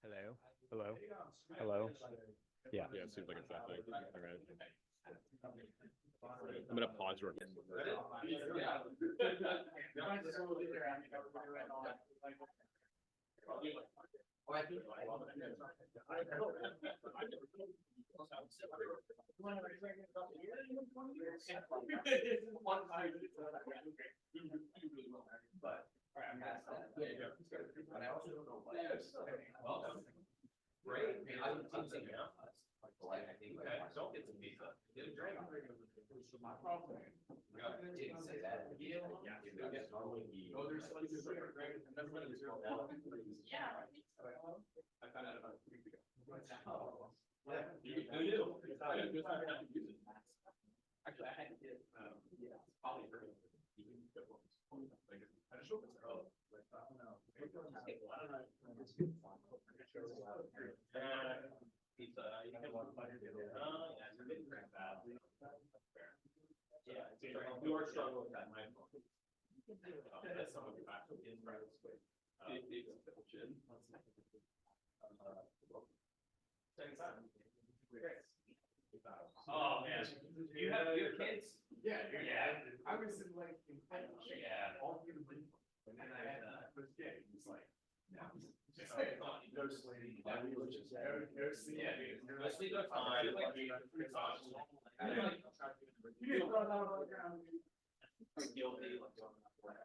Hello, hello, hello. Yeah. Yeah, it seems like it's that thing. All right. I'm gonna pause real quick. Great. I would think so. Like, I think like, don't get some pizza. Get a drink. Didn't say that. Yeah. Oh, there's like this. Yeah. I found out about a week ago. Oh. Yeah. Who knew? Actually, I had to get, yeah, probably for like, I just hope it's early. Pizza, you can walk by your dinner. Yeah, it's a bit bad. Yeah, we are struggling with that. That's some of the factors in private space. Second time. Oh man, you have kids? Yeah. I was in like, yeah, all through the week. And then I had first kid. It's like, no sleep. No sleep. Yeah, no sleep. No time. Like, you just run out on the ground. I'm guilty. Like,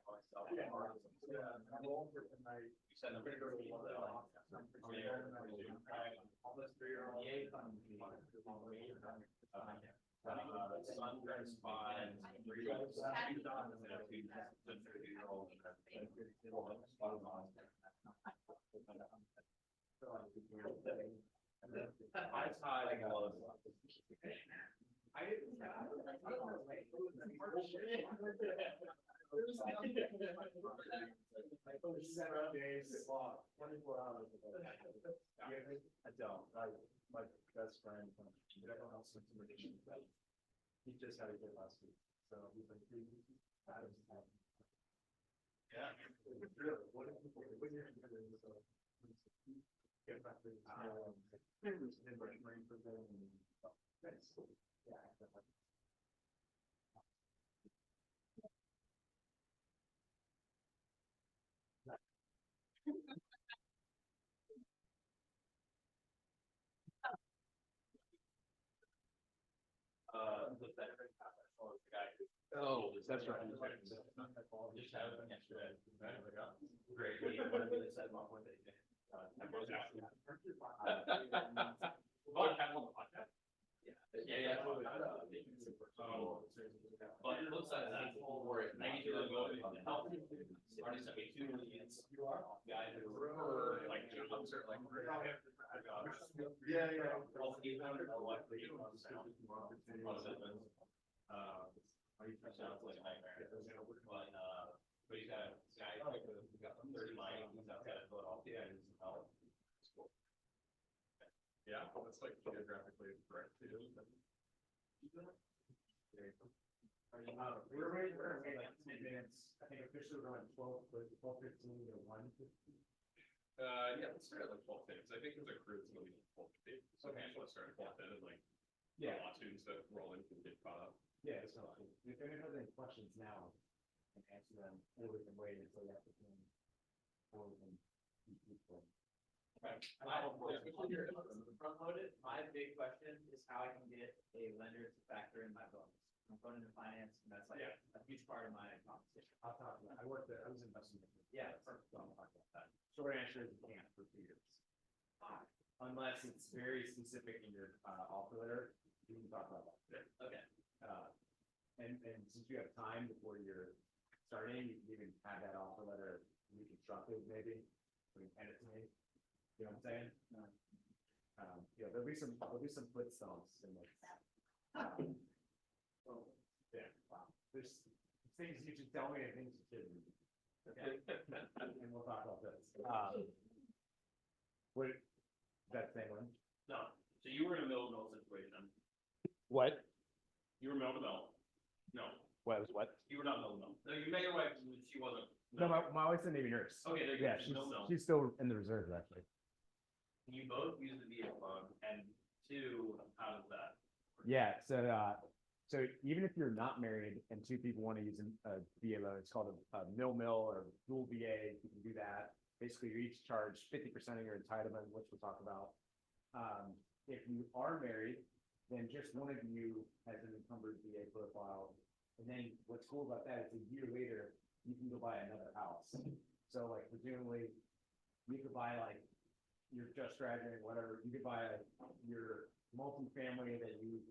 myself. Yeah. I'm rolling for tonight. You said I'm gonna go to almost 3-year-old. Son turns 5. 3-year-old. I don't. My best friend, everyone else went to meditation. He just had a kid last week, so he's like, yeah. What if you're get back to the veteran the guy. Oh, that's right. Just had it yesterday. Great. What did they say about what they did? Yeah. But it looks like that for it. I need to go to the help. Already sent me 2 leads. Guys in the river, like jobs or like. Yeah. All 800 are likely. Sounds like a nightmare. But he's got a guy who got 30 miles. He's outside of Philadelphia and he's help. Yeah, that's like geographically correct too. We're ready for advance. I think officially we're on 12:15 to 1. Yeah, let's start at like 12:10. I think there's a crew that's going to be 12:15. So okay, let's start at 12:10 and like a lot of students that roll in can get caught up. Yeah, so if anyone has any questions now, and answer them, or we can wait until you have to finish, or we can keep people. Right. Front loaded. My big question is how I can get a lender to factor in my bonus. I'm going into finance, and that's like a huge part of my compensation. I'll talk about that. I was investing. Yeah, perfect. I'll talk about that. Short answer is you can't for 2 years. Unless it's very specific in your offer letter, you can talk about that. Yeah. Okay. And since you have time before you're starting, you can even have that offer letter reconstructed, maybe. You can hand it to me. You know what I'm saying? There'll be some footstomps in this. Yeah. Wow. There's things you should tell me and things you shouldn't. Okay. And we'll talk about this. What that same one? No. So you were in a mill situation. What? You were mill to mill. No. What was what? You were not mill to mill. No, you met your wife. She wasn't. No, my wife's a Navy nurse. Okay, there you Yeah, go. she's still in the reserves actually. You both use the VA loan, and two, how does that? Yeah, so even if you're not married and two people want to use a VA loan, it's called a mill or dual VA, you can do that. Basically, you each charge 50% of your entitlement, which we'll talk about. If you are married, then just one of you has an encumbered VA profile. And then what's cool about that is a year later, you can go buy another house. So like presumably, you could buy like, you're just graduating, whatever, you could buy your multifamily that you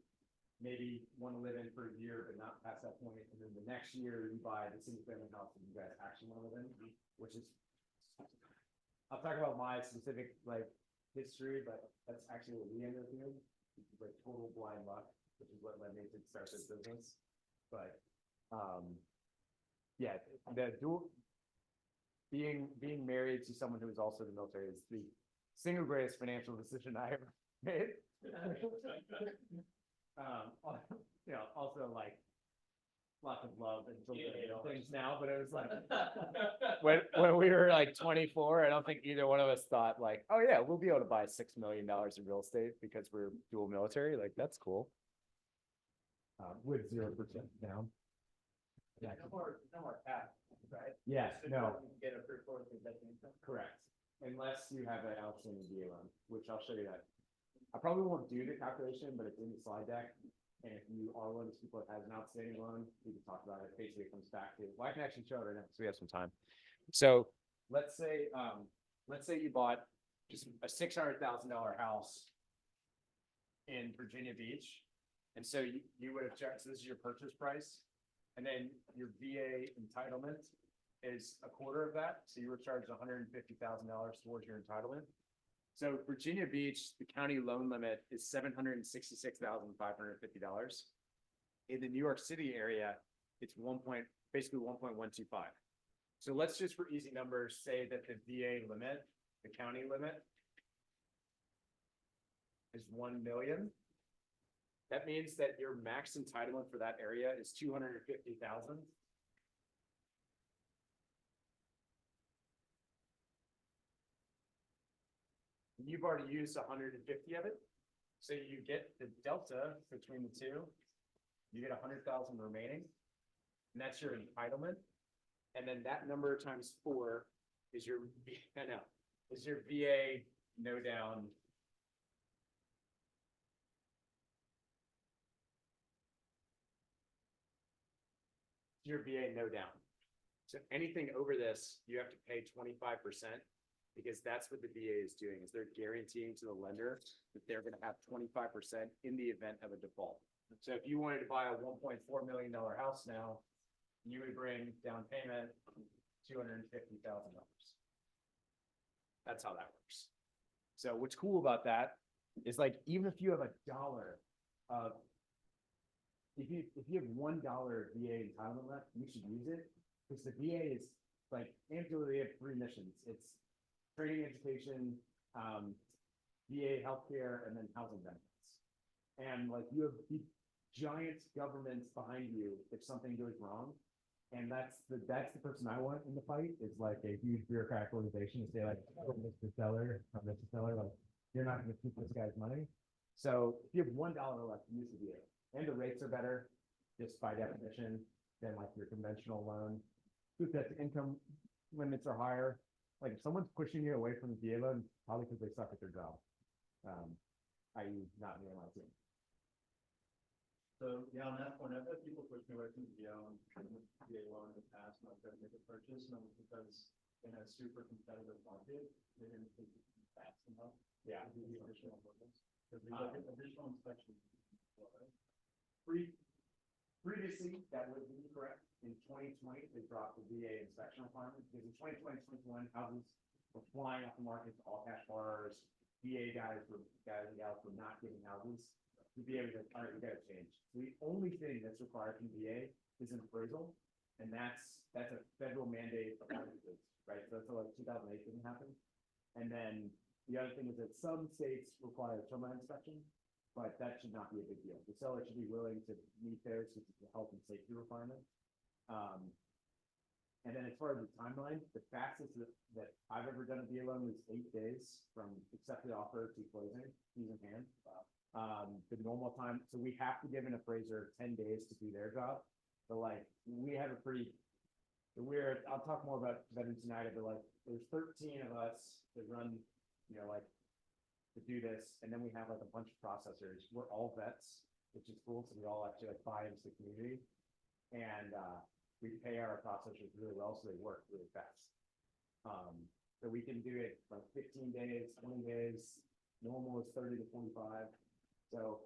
maybe want to live in for a year, but not past that point. And then the next year you buy the single family house that you guys actually want to live in, which is, I'll talk about my specific like history, but that's actually what we ended up doing. It's like total blind luck, which is what led me to start this business. But, yeah, the dual, being married to someone who is also in the military is the single greatest financial decision I ever made. You know, also like lots of love and things now, but it was like when we were like 24, I don't think either one of us thought like, oh yeah, we'll be able to buy $6 million in real estate because we're dual military. Like that's cool. With 0% down. Yeah. No more cap, right? Yeah, no. Get a pre-quote investment income. Correct. Unless you have an outstanding VA loan, which I'll show you that. I probably won't do the calculation, but it's in the slide deck. And if you are one of those people that has an outstanding loan, we can talk about it. Basically, it comes back to, well, I can actually show it right now, so we have some time. So let's say you bought just a $600,000 house in Virginia Beach. And so you would have checked, so this is your purchase price. And then your VA entitlement is a quarter of that. So you were charged $150,000 towards your entitlement. So Virginia Beach, the county loan limit is $766,550. In the New York City area, it's basically 1.125. So let's just for easy numbers say that the VA limit, the county limit, is 1 million. That means that your max entitlement for that area is 250,000. You've already used 150 of it. So you get the delta between the two. You get 100,000 remaining. And that's your entitlement. And then that number times 4 is your VA no down. Your VA no down. So anything over this, you have to pay 25%. Because that's what the VA is doing, is they're guaranteeing to the lender that they're gonna have 25% in the event of a default. So if you wanted to buy a $1.4 million house now, you would bring down payment $250,000. That's how that works. So what's cool about that is like, even if you have $1 of, if you have $1 VA entitlement left, you should use it, because the VA is like, they have 3 missions. It's training, education, VA healthcare, and then housing benefits. And like you have giant governments behind you if something goes wrong. And that's the person I want in the fight, is like a huge bureaucratic organization to say like, oh, Mr. Seller, like you're not gonna keep this guy's money. So if you have $1 left, use the VA. And the rates are better, just by definition, than like your conventional loan. Food debt to income limits are higher. Like if someone's pushing you away from the VA loan, probably because they suck at their job, i.e. not me and my team. So yeah, on that point, I've had people push me away from the VA loan in the past, and I've got to make a purchase, and because in a super competitive market, they didn't think it's fast enough. Yeah. To do the additional purchase, because we look at additional inspections. Previously, that would be correct. In 2020, they dropped the VA inspection requirement, because in 2020, 2021, houses were flying off the market to all cash buyers. VA guys and gals were not getting houses. The VA was like, all right, we gotta change. So the only thing that's required from VA is an appraisal, and that's a federal mandate of mortgages, right? So that's like 2008 didn't happen. And then the other thing is that some states require a termite inspection, but that should not be a big deal. The seller should be willing to meet theirs, because it's a health and safety requirement. And then as far as the timeline, the fastest that I've ever done a VA loan was 8 days from accepted offer to closing, keys in hand. The normal time, so we have to give an appraiser 10 days to do their job. But like, we have a pretty weird, I'll talk more about Veterans United, but like, there's 13 of us that run, like, to do this. And then we have like a bunch of processors. We're all vets, which is cool. So we all actually like buy into the community. And, we pay our processors really well, so they work really fast. So we can do it like 15 days, 20 days, normal is 30 to 45. So,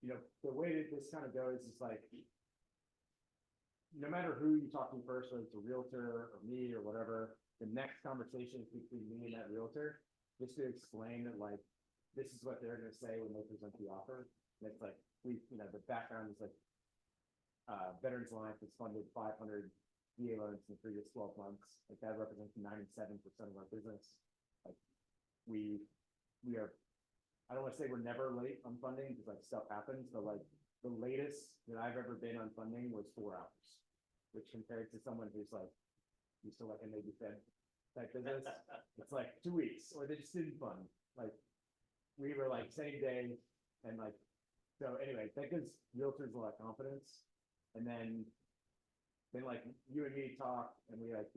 the way that this kind of goes is like, no matter who you talk to first, whether it's a realtor or me or whatever, the next conversation is between me and that realtor, just to explain that like, this is what they're gonna say when they present the offer. And it's like, the background is like, Veterans Alliance has funded 500 VA loans in the previous 12 months. Like that represents 97% of our business. Like we are, I don't want to say we're never late on funding because like stuff happens, but like the latest that I've ever been on funding was 4 hours, which compared to someone who's like used to like a maybe Fed type business, it's like 2 weeks or they just didn't fund. Like we were like same day and like, so anyway, that gives realtors a lot of confidence. And then like you and me talk and we like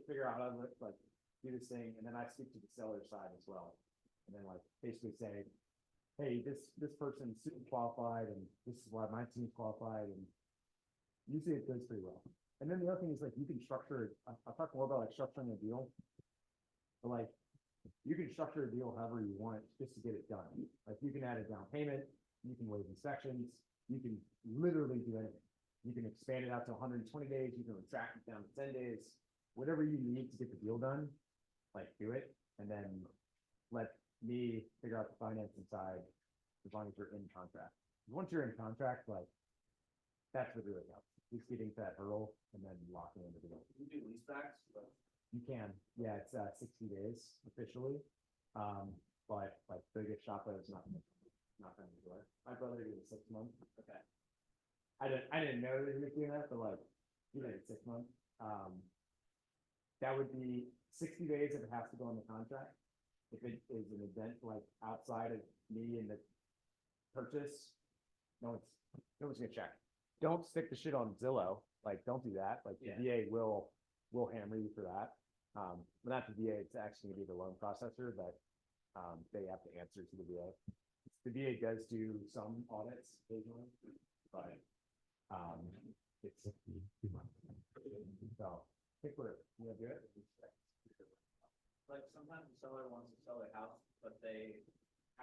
figure out how to like do this thing. And then I speak to the seller side as well. And then like basically say, hey, this person's super qualified and this is why my team's qualified. And usually it goes pretty well. And then the other thing is like you can structure, I'll talk more about like structuring a deal. But like you can structure a deal however you want just to get it done. Like you can add a down payment, you can waive inspections, you can literally do anything. You can expand it out to 120 days. You can retract it down to 10 days, whatever you need to get the deal done, like do it. And then let me figure out the financing side as long as you're in contract. Once you're in contract, like that's what really helps. Just getting to that hurdle and then locking into the deal. You do lease backs? You can. Yeah, it's 60 days officially. But like biggest shop is not going to do it. My brother did a 6 month. Okay. I didn't know that he was doing that, but like he did it 6 months. That would be 60 days if it has to go on the contract. If it is an event like outside of me and the purchase, no one's gonna check. Don't stick the shit on Zillow. Like don't do that. Like the VA will hammer you for that. But not the VA, it's actually gonna be the loan processor that they have to answer to the VA. The VA does do some audits occasionally, but it's so pick where you wanna do it. Like sometimes the seller wants to sell their house, but they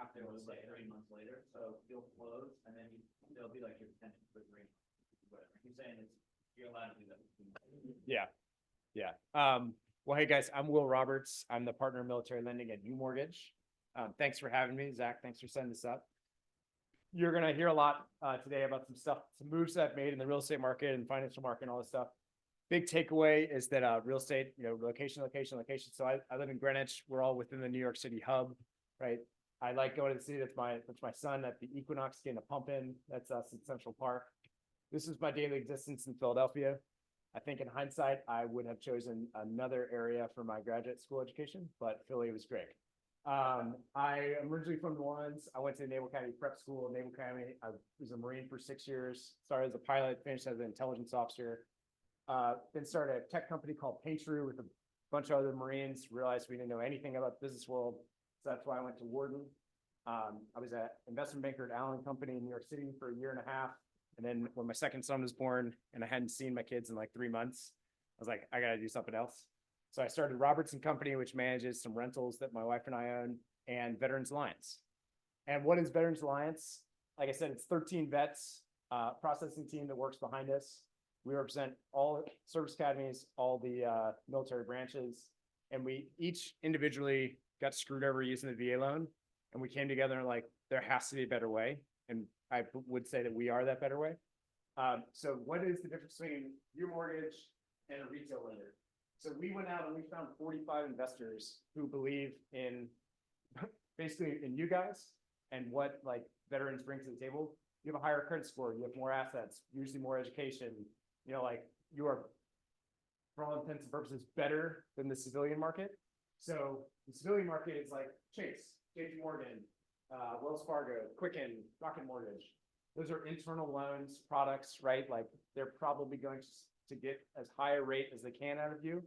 have to close like 3 months later, so you'll close and then they'll be like your tenant for 3 months, whatever. He's saying you're allowed to do that. Yeah. Well, hey guys, I'm Will Roberts. I'm the partner of military lending at UMortgage. Thanks for having me, Zach. Thanks for setting this up. You're gonna hear a lot today about some moves that I've made in the real estate market and financial market and all this stuff. Big takeaway is that real estate, location. So I live in Greenwich. We're all within the New York City hub, right? I like going to the city. That's my son at the Equinox getting a pump in. That's us in Central Park. This is my daily existence in Philadelphia. I think in hindsight, I would have chosen another area for my graduate school education, but Philly was great. I am originally from New Orleans. I went to Naval Academy Prep School. Naval Academy, I was a Marine for 6 years, started as a pilot, finished as an intelligence officer. Then started a tech company called Patriot with a bunch of other Marines, realized we didn't know anything about the business world. So that's why I went to Wharton. I was an investment banker at Allen Company in New York City for 1.5 years. And then when my second son was born and I hadn't seen my kids in like 3 months, I was like, I got to do something else. So I started Robertson Company, which manages some rentals that my wife and I own, and Veterans Alliance. And what is Veterans Alliance? Like I said, it's 13 vets, processing team that works behind us. We represent all service academies, all the military branches, and we each individually got screwed over using the VA loan. And we came together and like, there has to be a better way. And I would say that we are that better way. So what is the difference between UMortgage and a retail lender? So we went out and we found 45 investors who believe in basically in you guys and what like veterans bring to the table. You have a higher credit score, you have more assets, usually more education, like you are for all intents and purposes, better than the civilian market. So the civilian market is like Chase, JP Morgan, Wells Fargo, Quicken, Rocket Mortgage. Those are internal loans, products, right? Like they're probably going to get as high a rate as they can out of you.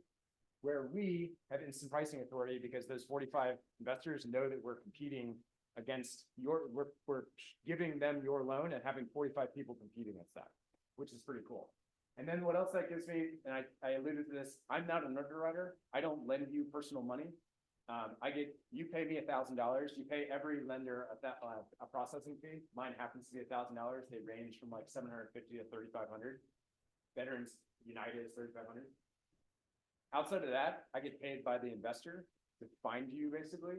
Where we have instant pricing authority because those 45 investors know that we're competing against we're giving them your loan and having 45 people compete against that, which is pretty cool. And then what else that gives me, and I alluded to this, I'm not an underwriter. I don't lend you personal money. You pay me $1,000. You pay every lender a processing fee. Mine happens to be $1,000. They range from like 750 to 3,500. Veterans United is 3,500. Outside of that, I get paid by the investor to find you basically.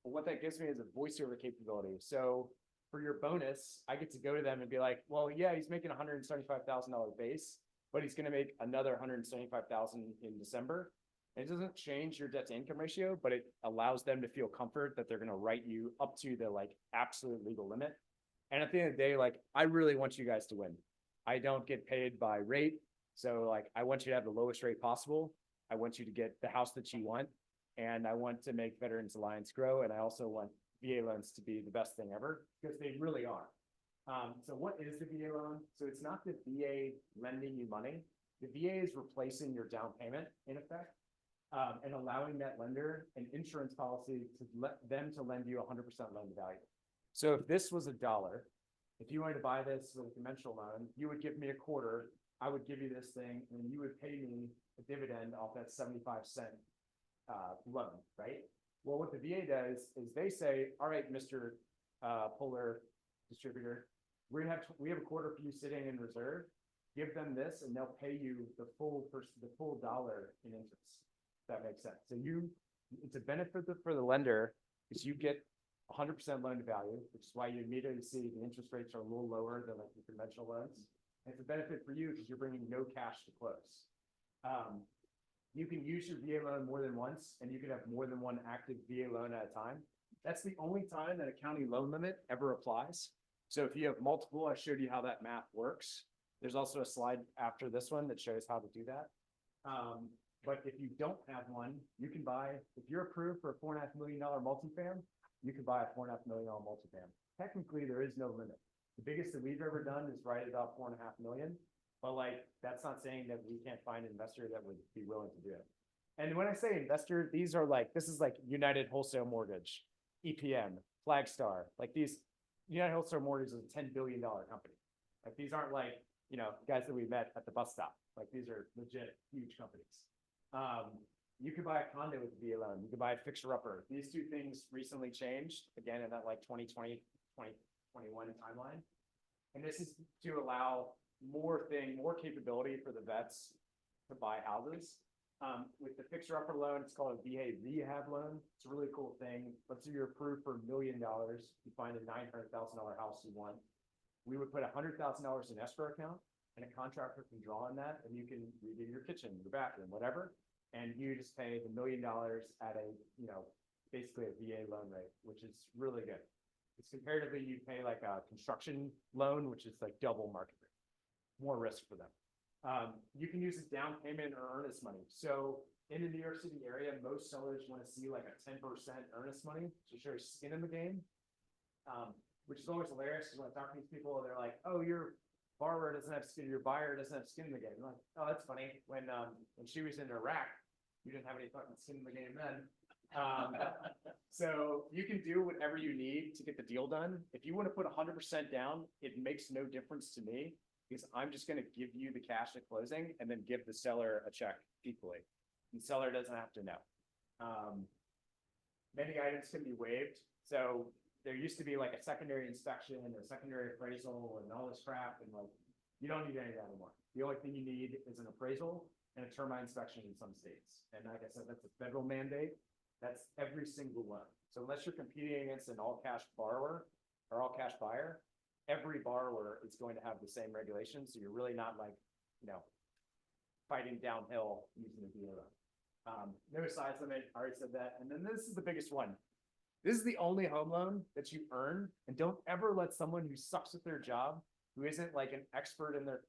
But what that gives me is a voiceover capability. So for your bonus, I get to go to them and be like, well, yeah, he's making $175,000 base, but he's going to make another $175,000 in December. It doesn't change your debt to income ratio, but it allows them to feel comfort that they're going to write you up to the like absolute legal limit. And at the end of the day, like, I really want you guys to win. I don't get paid by rate. So like, I want you to have the lowest rate possible. I want you to get the house that you want. And I want to make Veterans Alliance grow. And I also want VA loans to be the best thing ever because they really are. So what is the VA loan? So it's not the VA lending you money. The VA is replacing your down payment in effect. And allowing that lender an insurance policy to let them to lend you 100% loan to value. So if this was $1, if you wanted to buy this with a conventional loan, you would give me a quarter, I would give you this thing, and you would pay me a dividend off that 75-cent loan, right? Well, what the VA does is they say, all right, Mr. Polar distributor, we have a quarter for you sitting in reserve, give them this, and they'll pay you the full dollar in interest. That makes sense. So it's a benefit for the lender because you get 100% loan to value, which is why you immediately see the interest rates are a little lower than like the conventional loans. And it's a benefit for you because you're bringing no cash to close. You can use your VA loan more than once, and you can have more than one active VA loan at a time. That's the only time that a county loan limit ever applies. So if you have multiple, I showed you how that math works. There's also a slide after this one that shows how to do that. But if you don't have one, you can buy, if you're approved for a $4.5 million multifam, you can buy a $4.5 million multifam. Technically, there is no limit. The biggest that we've ever done is right about $4.5 million. But like, that's not saying that we can't find an investor that would be willing to do it. And when I say investor, these are like, this is like United Wholesale Mortgage, EPM, Flagstar, like these, United Wholesale Mortgage is a $10 billion company. Like these aren't like, guys that we met at the bus stop. Like these are legit huge companies. You could buy a condo with a VA loan. You could buy a fixer-upper. These two things recently changed, again, in that like 2020, 2021 timeline. And this is to allow more capability for the vets to buy houses. With the fixer-upper loan, it's called a VA rehab loan. It's a really cool thing. Let's say you're approved for $1 million. You find a $900,000 house you want. We would put $100,000 in escrow account, and a contractor can draw on that, and you can redo your kitchen, your bathroom, whatever. And you just pay the $1 million at a, basically a VA loan rate, which is really good. It's comparatively, you pay like a construction loan, which is like double market rate, more risk for them. You can use a down payment or earnest money. So in the New York City area, most sellers want to see like a 10% earnest money to show skin in the game, which is always hilarious because when I talk to these people, they're like, oh, your borrower doesn't have skin, your buyer doesn't have skin in the game. I'm like, oh, that's funny. When she was in Iraq, you didn't have any fucking skin in the game then. So you can do whatever you need to get the deal done. If you want to put 100% down, it makes no difference to me because I'm just going to give you the cash at closing and then give the seller a check equally. And the seller doesn't have to know. Many items can be waived. So there used to be like a secondary inspection and a secondary appraisal and all this crap. And like, you don't need any of that anymore. The only thing you need is an appraisal and a termite inspection in some states. And like I said, that's a federal mandate. That's every single one. So unless you're competing against an all cash borrower or all cash buyer, every borrower is going to have the same regulations. So you're really not like, fighting downhill using the VA loan. No size limit, I already said that. And then this is the biggest one. This is the only home loan that you earn, and don't ever let someone who sucks at their job, who isn't like an expert in their,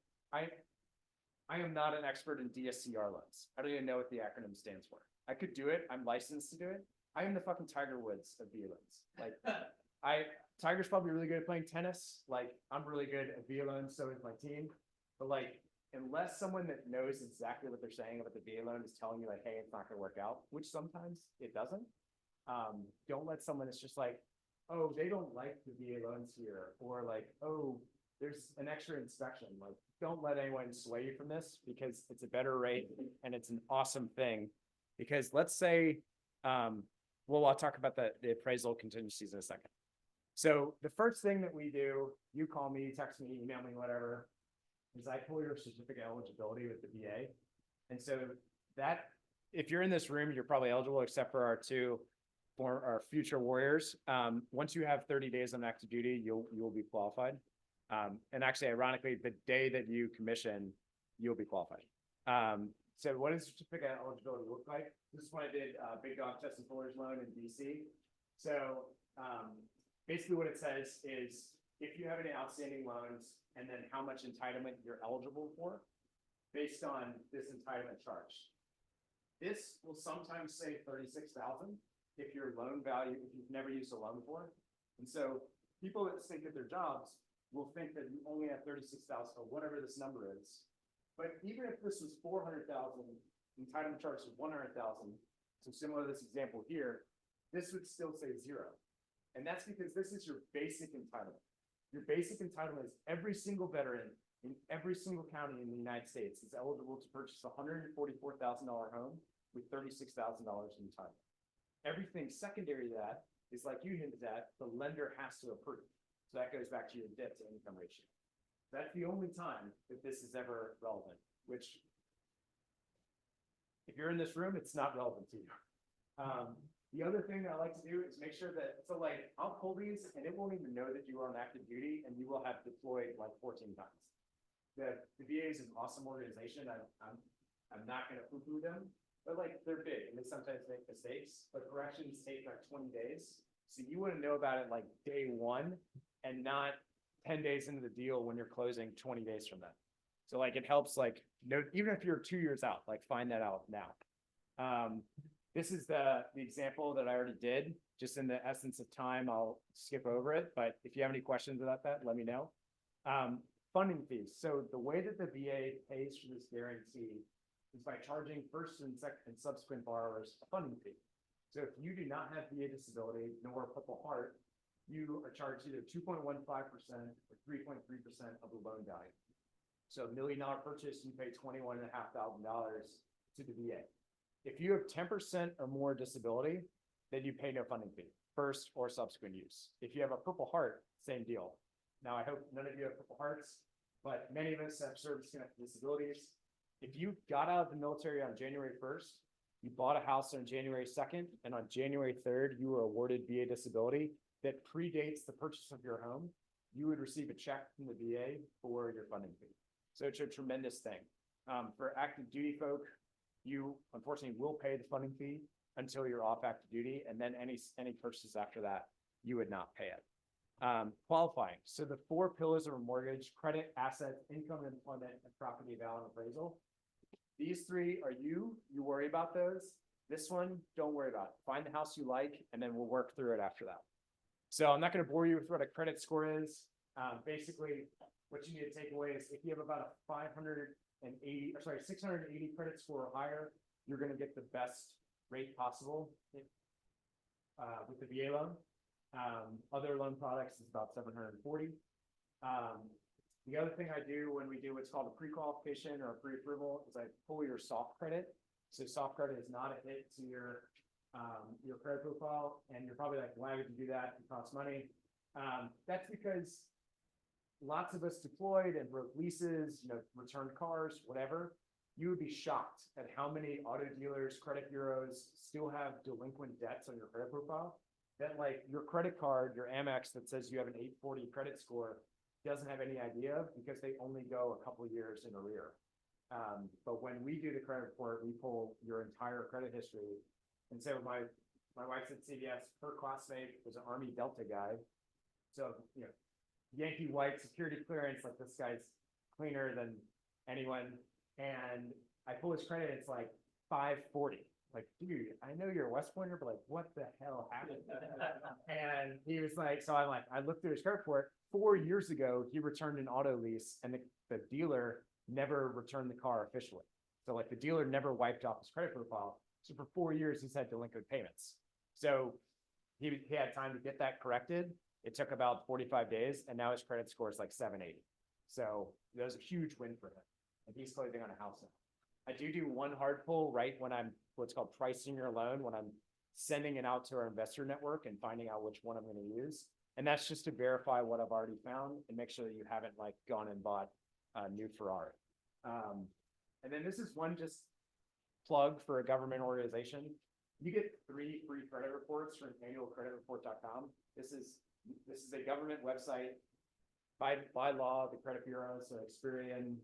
I am not an expert in DSCR loans. I don't even know what the acronym stands for. I could do it. I'm licensed to do it. I am the fucking Tiger Woods of VA loans. Like, Tiger's probably really good at playing tennis. Like, I'm really good at VA loans, so is my team. But like, unless someone that knows exactly what they're saying about the VA loan is telling you like, hey, it's not gonna work out, which sometimes it doesn't. Don't let someone that's just like, oh, they don't like the VA loans here, or like, oh, there's an extra inspection. Like, don't let anyone sway you from this because it's a better rate and it's an awesome thing. Because let's say, well, I'll talk about the appraisal contingencies in a second. So the first thing that we do, you call me, text me, email me, whatever, is I pull your certificate of eligibility with the VA. And so that, if you're in this room, you're probably eligible except for our future warriors. Once you have 30 days on active duty, you'll be qualified. And actually, ironically, the day that you commission, you'll be qualified. So what does certificate of eligibility look like? This is when I did Big Dog Chesson Fuller's loan in DC. So basically what it says is if you have any outstanding loans and then how much entitlement you're eligible for based on this entitlement charge. This will sometimes say 36,000 if your loan value, if you've never used a loan before. And so people that think at their jobs will think that you only have 36,000 or whatever this number is. But even if this was 400,000, entitlement charge is 100,000. So similar to this example here, this would still say 0. And that's because this is your basic entitlement. Your basic entitlement is every single veteran in every single county in the United States is eligible to purchase a $144,000 home with $36,000 in entitlement. Everything secondary to that is like you hinted at, the lender has to approve. So that goes back to your debt to income ratio. That's the only time that this is ever relevant, which if you're in this room, it's not relevant to you. The other thing that I like to do is make sure that, so like I'll pull these and it won't even know that you are on active duty and you will have deployed like 14 times. The VA is an awesome organization. I'm not going to poo-poo them, but like they're big and they sometimes make mistakes, but corrections take like 20 days. So you want to know about it like day one and not 10 days into the deal when you're closing 20 days from that. So like it helps like know, even if you're 2 years out, like find that out now. This is the example that I already did. Just in the essence of time, I'll skip over it. But if you have any questions about that, let me know. Funding fees. So the way that the VA pays for this guarantee is by charging first and second and subsequent borrowers a funding fee. So if you do not have VA disability nor a Purple Heart, you are charged either 2.15% or 3.3% of the loan value. So $1 million purchase, you pay $21,500 to the VA. If you have 10% or more disability, then you pay no funding fee, first or subsequent use. If you have a Purple Heart, same deal. Now, I hope none of you have Purple Hearts, but many of us have service-connected disabilities. If you got out of the military on January 1st, you bought a house on January 2nd, and on January 3rd, you were awarded VA disability that predates the purchase of your home, you would receive a check from the VA for your funding fee. So it's a tremendous thing. For active duty folk, you unfortunately will pay the funding fee until you're off active duty, and then any purchases after that, you would not pay it. Qualifying. So the 4 pillars of a mortgage: credit, assets, income and employment, and property value and appraisal. These 3 are you worry about those. This one, don't worry about it. Find the house you like, and then we'll work through it after that. So I'm not going to bore you with what a credit score is. Basically, what you need to take away is if you have about a 680 credit score or higher, you're going to get the best rate possible with the VA loan. Other loan products is about 740. The other thing I do when we do what's called a pre-qualification or a pre-approval is I pull your soft credit. So soft credit is not a hit to your credit profile, and you're probably like, why would you do that? It costs money. That's because lots of us deployed and wrote leases, returned cars, whatever. You would be shocked at how many auto dealers, credit bureaus still have delinquent debts on your credit profile. That like your credit card, your Amex that says you have an 840 credit score doesn't have any idea because they only go a couple of years in arrear. But when we do the credit report, we pull your entire credit history. And so my wife's at CVS, her classmate was an Army Delta guy. So, Yankee white security clearance, like this guy's cleaner than anyone. And I pull his credit, it's like 540. Like, dude, I know you're a West Pointer, but like, what the hell happened? And he was like, so I'm like, I looked through his credit report. 4 years ago, he returned an auto lease, and the dealer never returned the car officially. So like the dealer never wiped off his credit profile. So for 4 years, he's had delinquent payments. So he had time to get that corrected. It took about 45 days, and now his credit score is like 780. So that was a huge win for him. And he's closing on a house now. I do one hard pull right when I'm what's called pricing your loan, when I'm sending it out to our investor network and finding out which one I'm going to use. And that's just to verify what I've already found and make sure that you haven't like gone and bought a new Ferrari. And then this is one just plug for a government organization. You get 3 free credit reports from annualcreditreport.com. This is a government website. By law, the credit bureaus, so Experian,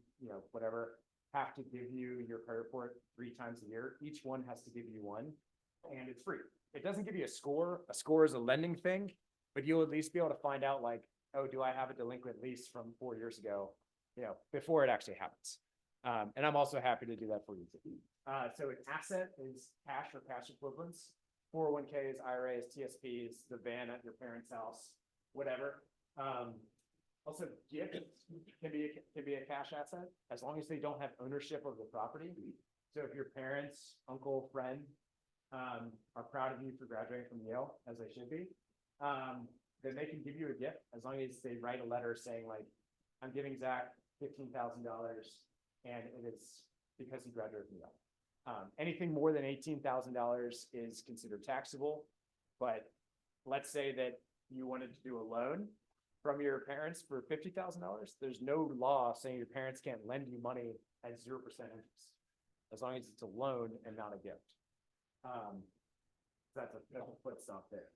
whatever, have to give you your credit report 3 times a year. Each one has to give you one, and it's free. It doesn't give you a score. A score is a lending thing, but you'll at least be able to find out like, oh, do I have a delinquent lease from 4 years ago, before it actually happens. And I'm also happy to do that for you. So an asset is cash or cash equivalents, 401ks, IRAs, TSPs, the van at your parents' house, whatever. Also, gifts can be a cash asset as long as they don't have ownership of the property. So if your parents, uncle, friend are proud of you for graduating from Yale, as they should be, then they can give you a gift as long as they write a letter saying like, I'm giving Zach $15,000 and it is because he graduated from Yale. Anything more than $18,000 is considered taxable, but let's say that you wanted to do a loan from your parents for $50,000. There's no law saying your parents can't lend you money at 0% interest, as long as it's a loan and not a gift. That's a foot stop there.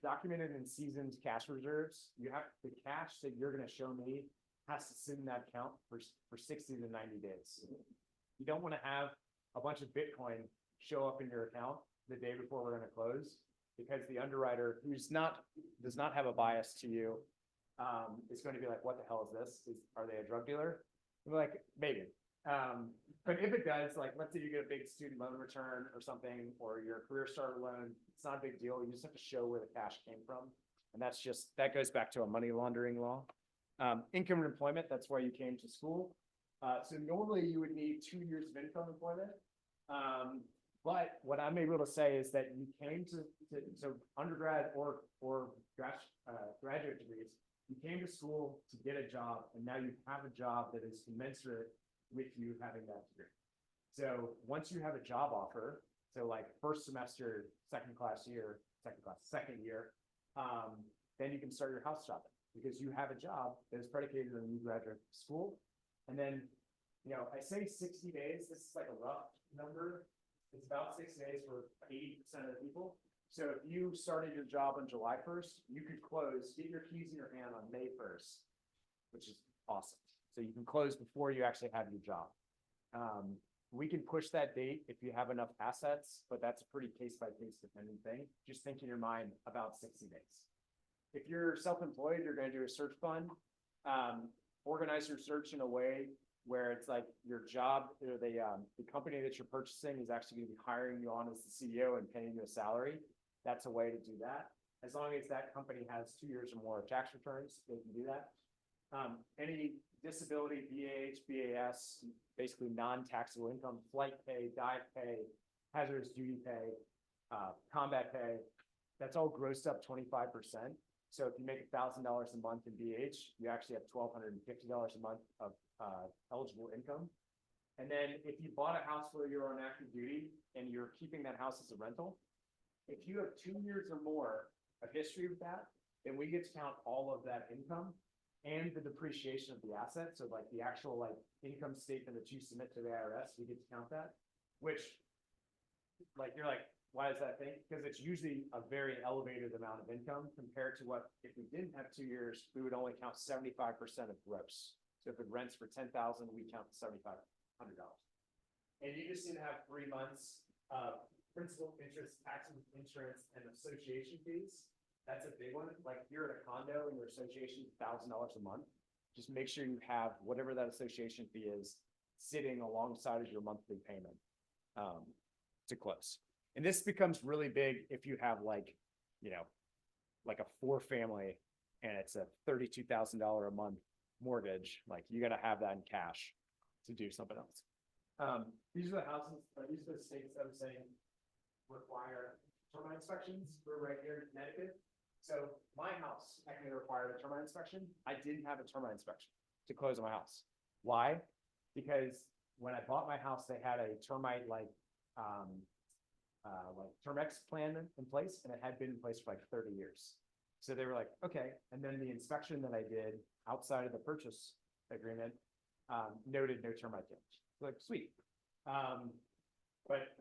Documented and seasoned cash reserves. You have the cash that you're going to show me has to sit in that account for 60 to 90 days. You don't want to have a bunch of Bitcoin show up in your account the day before we're going to close, because the underwriter does not have a bias to you is going to be like, what the hell is this? Are they a drug dealer? I'm like, maybe. But if it does, like, let's say you get a big student loan return or something, or your career starter loan, it's not a big deal. You just have to show where the cash came from. And that goes back to a money laundering law. Income and employment, that's why you came to school. So normally you would need 2 years of income employment. But what I'm able to say is that you came to undergrad or graduate degrees, you came to school to get a job, and now you have a job that is commensurate with you having that degree. So once you have a job offer, so like first semester, second year, then you can start your house shopping because you have a job that is predicated on you graduate school. And then, I say 60 days, this is like a rough number. It's about 6 days for 80% of the people. So if you started your job on July 1st, you could get your keys in your hand on May 1st, which is awesome. So you can close before you actually have your job. We can push that date if you have enough assets, but that's a pretty case-by-case dependent thing. Just think in your mind about 60 days. If you're self-employed, you're going to do a search fund. Organize your search in a way where it's like your job, the company that you're purchasing is actually going to be hiring you on as the CEO and paying you a salary. That's a way to do that. As long as that company has 2 years or more of tax returns, they can do that. Any disability, BAH, BAS, basically non-taxable income, flight pay, diet pay, hazardous duty pay, combat pay, that's all grossed up 25%. So if you make $1,000 a month in BH, you actually have $1,250 a month of eligible income. And then if you bought a house where you're on active duty and you're keeping that house as a rental, if you have 2 years or more of history with that, then we get to count all of that income and the depreciation of the asset. So like the actual income statement that you submit to the IRS, we get to count that, which you're like, why is that thing? Because it's usually a very elevated amount of income compared to what, if we didn't have 2 years, we would only count 75% of gross. So if it rents for $10,000, we count $7,500. And you just need to have 3 months of principal, interest, taxes, insurance, and association fees. That's a big one. Like if you're at a condo and your association is $1,000 a month, just make sure you have whatever that association fee is sitting alongside of your monthly payment to close. And this becomes really big if you have like, you know, like a 4-family and it's a $32,000 a month mortgage, like you gotta have that in cash to do something else. These are the houses, these are the states that I'm saying require termite inspections. We're right here in Connecticut. So my house actually required a termite inspection. I didn't have a termite inspection to close on my house. Why? Because when I bought my house, they had a termite like Termex plan in place, and it had been in place for like 30 years. So they were like, okay. And then the inspection that I did outside of the purchase agreement noted no termite damage. So like, sweet. But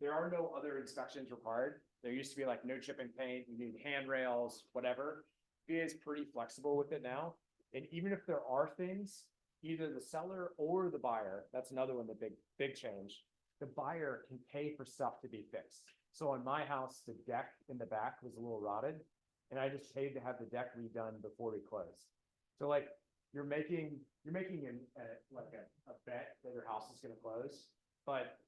there are no other inspections required. There used to be like no chipping paint, you need handrails, whatever. VA is pretty flexible with it now. And even if there are things, either the seller or the buyer, that's another one, the big change, the buyer can pay for stuff to be fixed. So on my house, the deck in the back was a little rotted, and I just paid to have the deck redone before we closed. So like, you're making a bet that your house is gonna close, but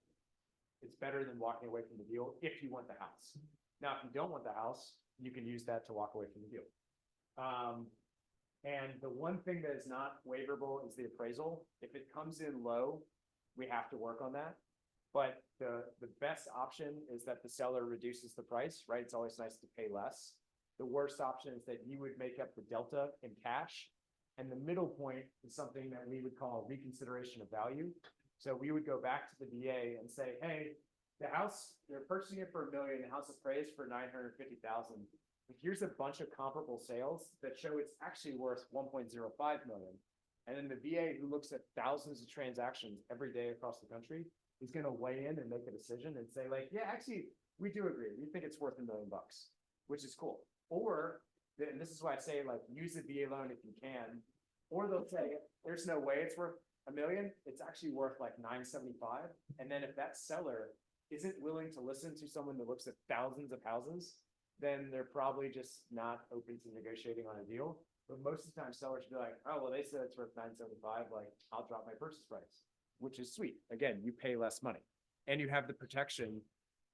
it's better than walking away from the deal if you want the house. Now, if you don't want the house, you can use that to walk away from the deal. And the one thing that is not waiverable is the appraisal. If it comes in low, we have to work on that. But the best option is that the seller reduces the price, right? It's always nice to pay less. The worst option is that you would make up the delta in cash. And the middle point is something that we would call reconsideration of value. So we would go back to the VA and say, hey, the house, they're purchasing it for $1 million, the house appraised for $950,000. Here's a bunch of comparable sales that show it's actually worth $1.05 million. And then the VA, who looks at thousands of transactions every day across the country, is going to weigh in and make a decision and say like, yeah, actually, we do agree. We think it's worth $1 million, which is cool. Or, and this is why I say like, use the VA loan if you can, or they'll say, there's no way it's worth $1 million. It's actually worth like $975. And then if that seller isn't willing to listen to someone that looks at thousands of houses, then they're probably just not open to negotiating on a deal. But most of the time sellers will be like, oh, well, they said it's worth $975. Like, I'll drop my purchase price, which is sweet. Again, you pay less money and you have the protection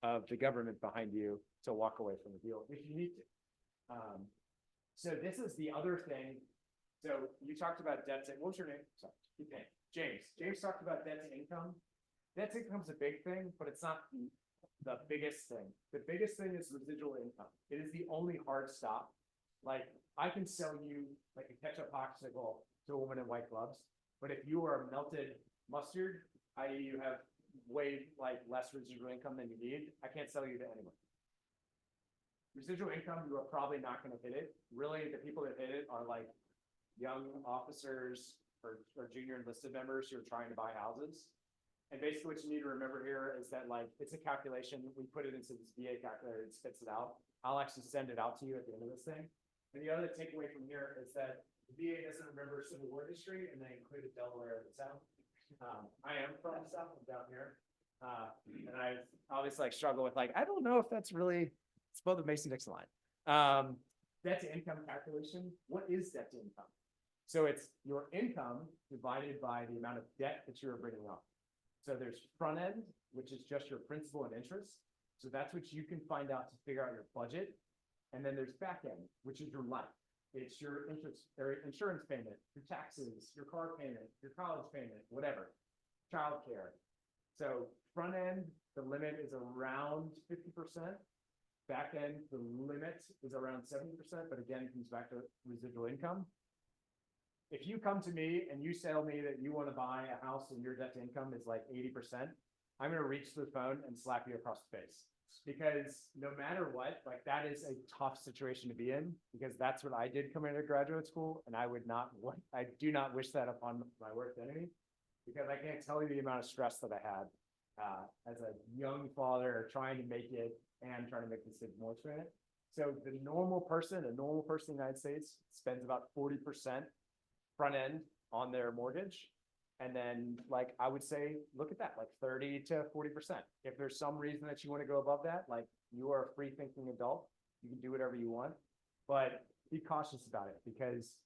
of the government behind you to walk away from the deal if you need to. So this is the other thing. So you talked about debt to, what was your name? Sorry, keep name. James. James talked about debt to income. Debt to income is a big thing, but it's not the biggest thing. The biggest thing is residual income. It is the only hard stop. Like, I can sell you like a ketchup popsicle to a woman in white gloves, but if you are melted mustard, i.e. you have way like less residual income than you need, I can't sell you to anyone. Residual income, you are probably not going to hit it. Really, the people that hit it are like young officers or junior enlisted members who are trying to buy houses. And basically what you need to remember here is that like, it's a calculation. We put it into this VA calculator, it spits it out. I'll actually send it out to you at the end of this thing. And the other takeaway from here is that the VA doesn't remember Civil War history, and they included Delaware in the South. I am from the South, I'm down here. And I obviously like struggle with like, I don't know if that's really, it's both the Mason-Dixon line. Debt to income calculation. What is debt to income? So it's your income divided by the amount of debt that you're bringing on. So there's front end, which is just your principal and interest. So that's what you can find out to figure out your budget. And then there's back end, which is your life. It's your interest or insurance payment, your taxes, your car payment, your college payment, whatever, childcare. So front end, the limit is around 50%. Back end, the limit is around 70%, but again, it comes back to residual income. If you come to me and you tell me that you want to buy a house and your debt to income is like 80%, I'm going to reach to the phone and slap you across the face. Because no matter what, like that is a tough situation to be in, because that's what I did coming into graduate school. And I do not wish that upon my worst enemy, because I can't tell you the amount of stress that I had as a young father trying to make it and trying to make this big mortgage payment. So the normal person, in the United States spends about 40% front end on their mortgage. And then like, I would say, look at that, like 30 to 40%. If there's some reason that you want to go above that, like you are a free thinking adult, you can do whatever you want, but be cautious about it, because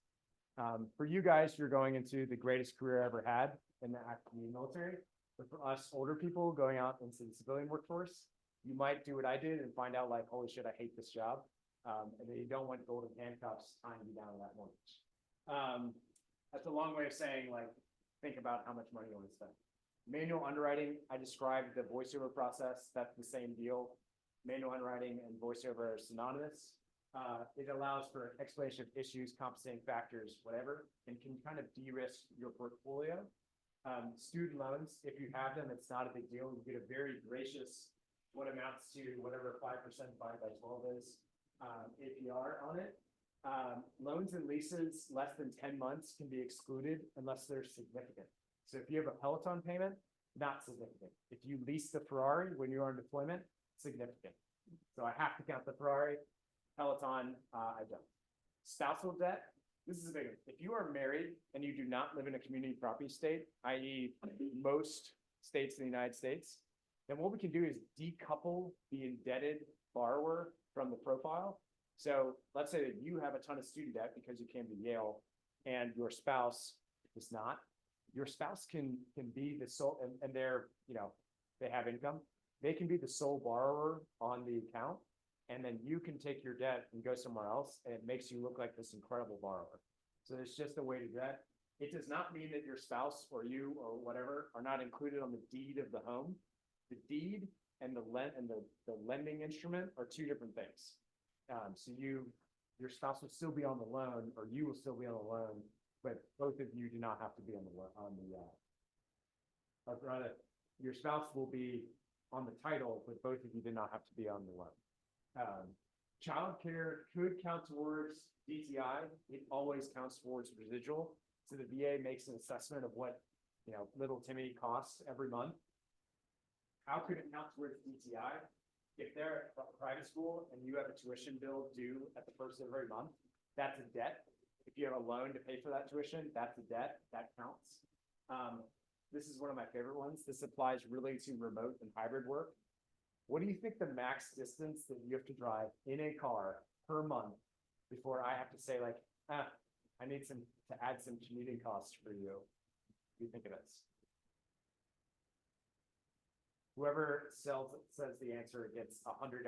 for you guys, you're going into the greatest career I ever had. in the active duty military. But for us older people going out into the civilian workforce, you might do what I did and find out like, holy shit, I hate this job. And then you don't want golden handcuffs tying you down to that mortgage. That's a long way of saying like, think about how much money you want to spend. Manual underwriting, I described the voiceover process. That's the same deal. Manual underwriting and voiceover are synonymous. It allows for explanation of issues, compensating factors, whatever, and can kind of de-risk your portfolio. Student loans, if you have them, it's not a big deal. You get a very gracious, what amounts to whatever 5% divided by 12 is, APR on it. Loans and leases less than 10 months can be excluded unless they're significant. So if you have a Peloton payment, not significant. If you lease the Ferrari when you're on deployment, significant. So I have to count the Ferrari. Peloton, I don't. Spousal debt, this is a big one. If you are married and you do not live in a community property state, i.e. most states in the United States, then what we can do is decouple the indebted borrower from the profile. So let's say that you have a ton of student debt because you came to Yale and your spouse is not. Your spouse can be the sole, and they're, they have income. They can be the sole borrower on the account. And then you can take your debt and go somewhere else, and it makes you look like this incredible borrower. So it's just a way to do that. It does not mean that your spouse or you or whatever are not included on the deed of the home. The deed and the lending instrument are two different things. So your spouse will still be on the loan, or you will still be on the loan, but both of you do not have to be on or rather, your spouse will be on the title, but both of you do not have to be on the loan. Childcare could count towards DTI. It always counts towards residual. So the VA makes an assessment of what, little Timmy costs every month. How could it count towards DTI? If they're at a private school and you have a tuition bill due at the first of every month, that's a debt. If you have a loan to pay for that tuition, that's a debt, that counts. This is one of my favorite ones. This applies really to remote and hybrid work. What do you think the max distance that you have to drive in a car per month before I have to say like, I need to add some commuting costs for you? What do you think it is? Whoever says the answer gets $100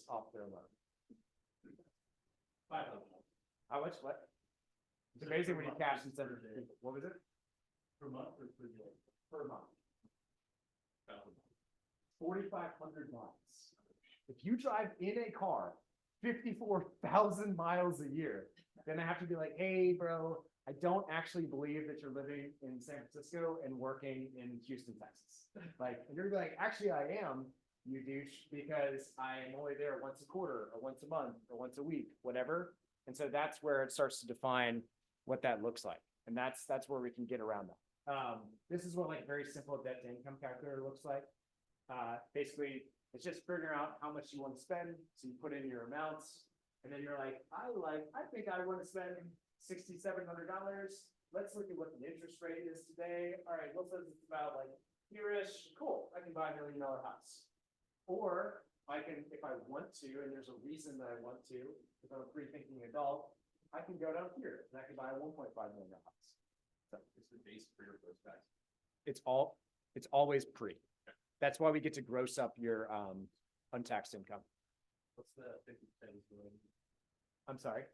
off their loan. 500. How much? What? It's amazing when you cash and send it. What was it? Per month or per day? Per month. 4,500 miles. If you drive in a car 54,000 miles a year, then I have to be like, hey, bro, I don't actually believe that you're living in San Francisco and working in Houston, Texas. Like, and you're gonna be like, actually, I am, you douche, because I am only there once a quarter or once a month or once a week, whatever. And so that's where it starts to define what that looks like. And that's where we can get around that. This is what like very simple debt to income calculator looks like. Basically, it's just figuring out how much you want to spend. So you put in your amounts, and then you're like, I think I want to spend $6,700. Let's look at what the interest rate is today. All right, what says it's about like here-ish? Cool, I can buy $1 million house. Or I can, if I want to, and there's a reason that I want to, if I'm a free-thinking adult, I can go down here and I can buy a $1.5 million house. So It's the base for your first tax. it's always pre. That's why we get to gross up your untaxed income. What's the 50% disability? I'm sorry.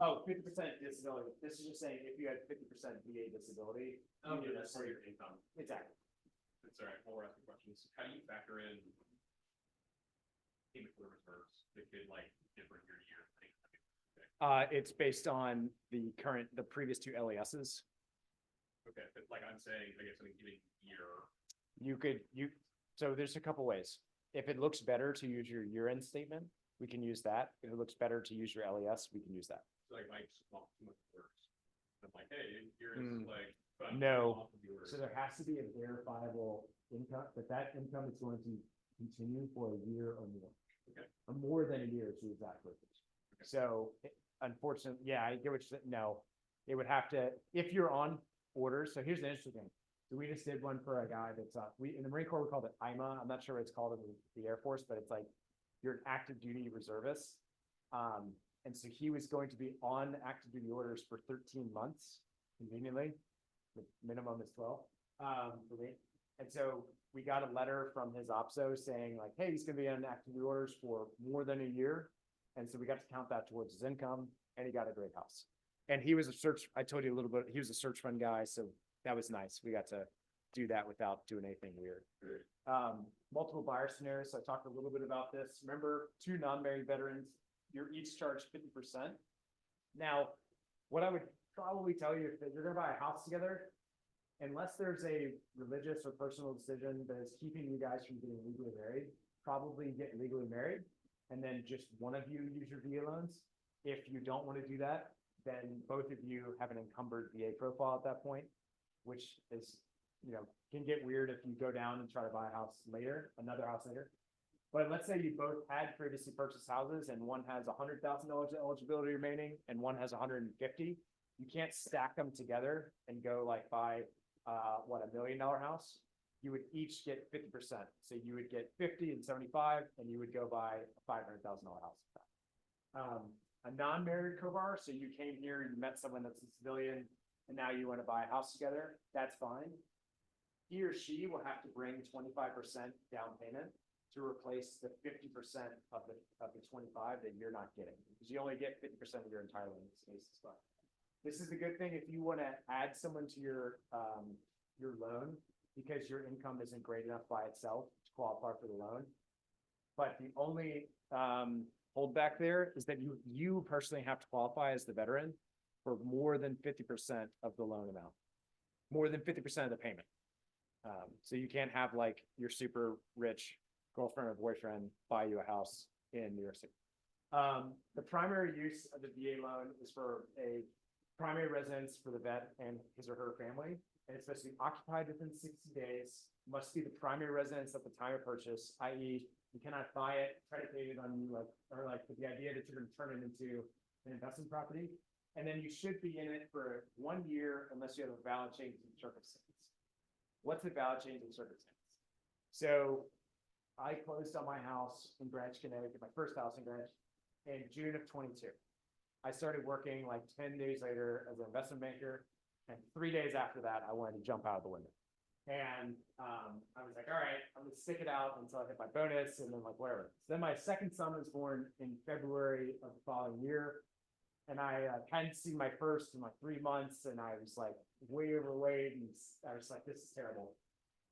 Oh, 50% disability. This is just saying if you had 50% VA disability. Oh, you yeah, get that's for your income. Exactly. It's all right. While we're asking questions, how do you factor in payment for reserves that could like differ year to year? It's based on the previous two LASs. Okay, but like I'm saying, I guess in a given year. So there's a couple ways. If it looks better to use your year-end statement, we can use that. If it looks better to use your LAS, we can use that. So like Mike's not too much worse. I'm like, hey, here's like. but I'm No. off of yours. So there has to be a verifiable income, but that income is going to continue for a year or more. Okay. Or more than a year to exact purpose. Okay. So unfortunately, yeah, I get what you're saying. No, it would have to, if you're on orders. So here's the interesting thing. So we just did one for a guy that's in the Marine Corps, we called it IMA. I'm not sure what it's called in the Air Force, but it's like you're an active duty reservist. And so he was going to be on active duty orders for 13 months, conveniently. The minimum is 12. For me. And so we got a letter from his OPSO saying like, hey, he's gonna be on active orders for more than a year. And so we got to count that towards his income, and he got a great house. And he was a search, I told you a little bit, he was a search fund guy, so that was nice. We got to do that without doing anything weird. Multiple buyer scenarios, so I talked a little bit about this. Remember, 2 non-married veterans, you're each charged 50%. Now, what I would probably tell you is that you're gonna buy a house together, unless there's a religious or personal decision that is keeping you guys from getting legally married, probably get legally married, and then just one of you use your VA loans. If you don't want to do that, then both of you have an encumbered VA profile at that point, which is, can get weird if you go down and try to buy a house later, another house later. But let's say you both had previously purchased houses and one has $100,000 eligibility remaining and one has 150. You can't stack them together and go like buy $1 million house. You would each get 50%. So you would get 50 and 75, and you would go buy a $500,000 house. A non-married co-borrower, so you came here, you met someone that's a civilian, and now you want to buy a house together, that's fine. He or she will have to bring 25% down payment to replace the 50% of the 25 that you're not getting, because you only get 50% of your entire loan in this case as well. This is the good thing if you want to add someone to your loan, because your income isn't great enough by itself to qualify for the loan. But the only holdback there is that you personally have to qualify as the veteran for more than 50% of the loan amount, more than 50% of the payment. So you can't have like your super rich girlfriend or boyfriend buy you a house in New York City. The primary use of the VA loan is for a primary residence for the vet and his or her family. And it's supposed to be occupied within 60 days, must be the primary residence at the time of purchase, i.e. you cannot buy it predicated on you with the idea that you're going to turn it into an investment property. And then you should be in it for 1 year unless you have a valid change in circumstance. What's a valid change in circumstance? So I closed on my house in Greenwich, Connecticut, my first house in Greenwich, in June of 22. I started working like 10 days later as an investment banker. And 3 days after that, I wanted to jump out of the window. And I was like, all right, I'm gonna stick it out until I hit my bonus and then like whatever. So then my second son was born in February of the following year. And I hadn't seen my first in like 3 months, and I was like way overweight, and I was like, this is terrible.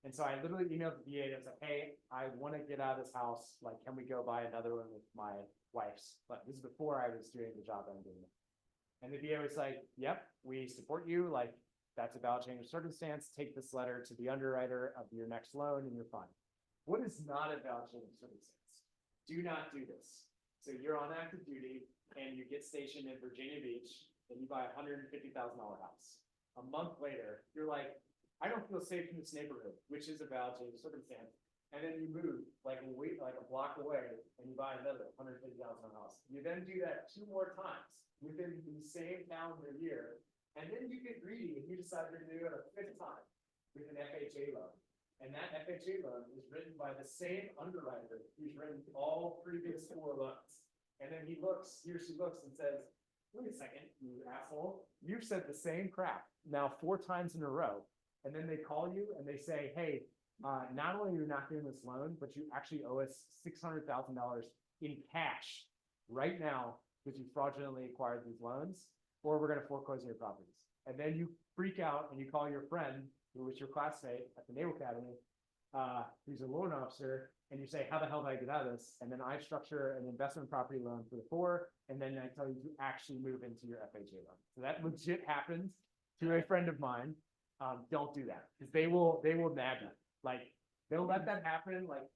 And so I literally emailed the VA and I was like, hey, I want to get out of this house. Like, can we go buy another one with my wife's? But this is before I was doing the job I'm doing. And the VA was like, yep, we support you. Like, that's a valid change of circumstance. Take this letter to the underwriter of your next loan and you're fine. What is not a valid change of circumstance? Do not do this. So you're on active duty and you get stationed in Virginia Beach and you buy a $150,000 house. A month later, you're like, I don't feel safe in this neighborhood, which is a valid change of circumstance. And then you move like a block away and you buy another $150,000 house. You then do that 2 more times within the same calendar year. And then you get greedy and you decide you're going to do it a 5th time with an FHA loan. And that FHA loan is written by the same underwriter who's written all previous 4 loans. And then he looks and says, wait a second, you asshole, you've said the same crap now 4 times in a row. And then they call you and they say, hey, not only are you not doing this loan, but you actually owe us $600,000 in cash right now because you fraudulently acquired these loans, or we're going to foreclose on your properties. And then you freak out and you call your friend, who was your classmate at the Naval Academy, who's a loan officer, and you say, how the hell did I get out of this? And then I structure an investment property loan for the 4, and then I tell you to actually move into your FHA loan. So that legit happens to a friend of mine. Don't do that, because they will nab you. Like, they'll let that happen. Like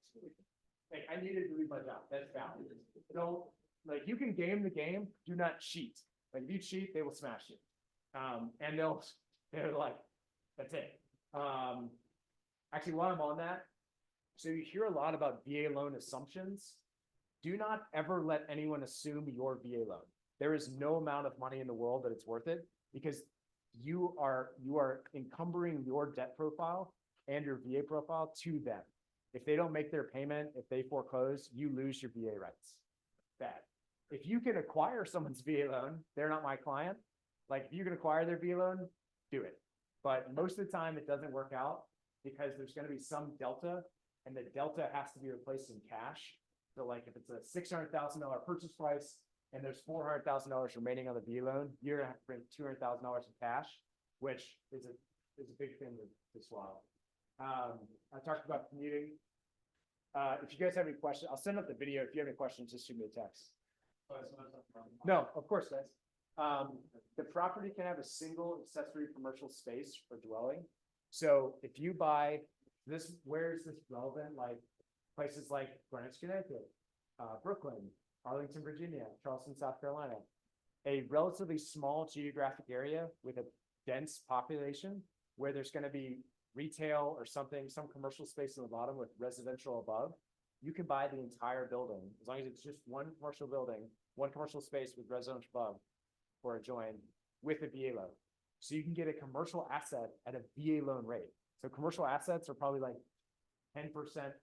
I needed to leave my job. That's valid. Don't, like, you can game the game. Do not cheat. Like, if you cheat, they will smash you. And they're like, that's it. Actually, while I'm on that, so you hear a lot about VA loan assumptions. Do not ever let anyone assume your VA loan. There is no amount of money in the world that it's worth it, because you are encumbering your debt profile and your VA profile to them. If they don't make their payment, if they foreclose, you lose your VA rights. Bad. If you can acquire someone's VA loan, they're not my client. Like, if you can acquire their VA loan, do it. But most of the time, it doesn't work out because there's gonna be some delta, and the delta has to be replaced in cash. So like, if it's a $600,000 purchase price, and there's $400,000 remaining on the VA loan, you're gonna have to bring $200,000 in cash, which is a big thing to swallow. I talked about commuting. If you guys have any questions, I'll send out the video. If you have any questions, just shoot me a text. No, of course, guys. The property can have a single accessory commercial space or dwelling. So if you buy this, where is this relevant? Like places like Greenwich, Connecticut, Brooklyn, Arlington, Virginia, Charleston, South Carolina, a relatively small geographic area with a dense population where there's going to be retail or something, some commercial space on the bottom with residential above. You can buy the entire building as long as it's just one commercial building, one commercial space with residential above or adjoined with a VA loan. So you can get a commercial asset at a VA loan rate. So commercial assets are probably like 10%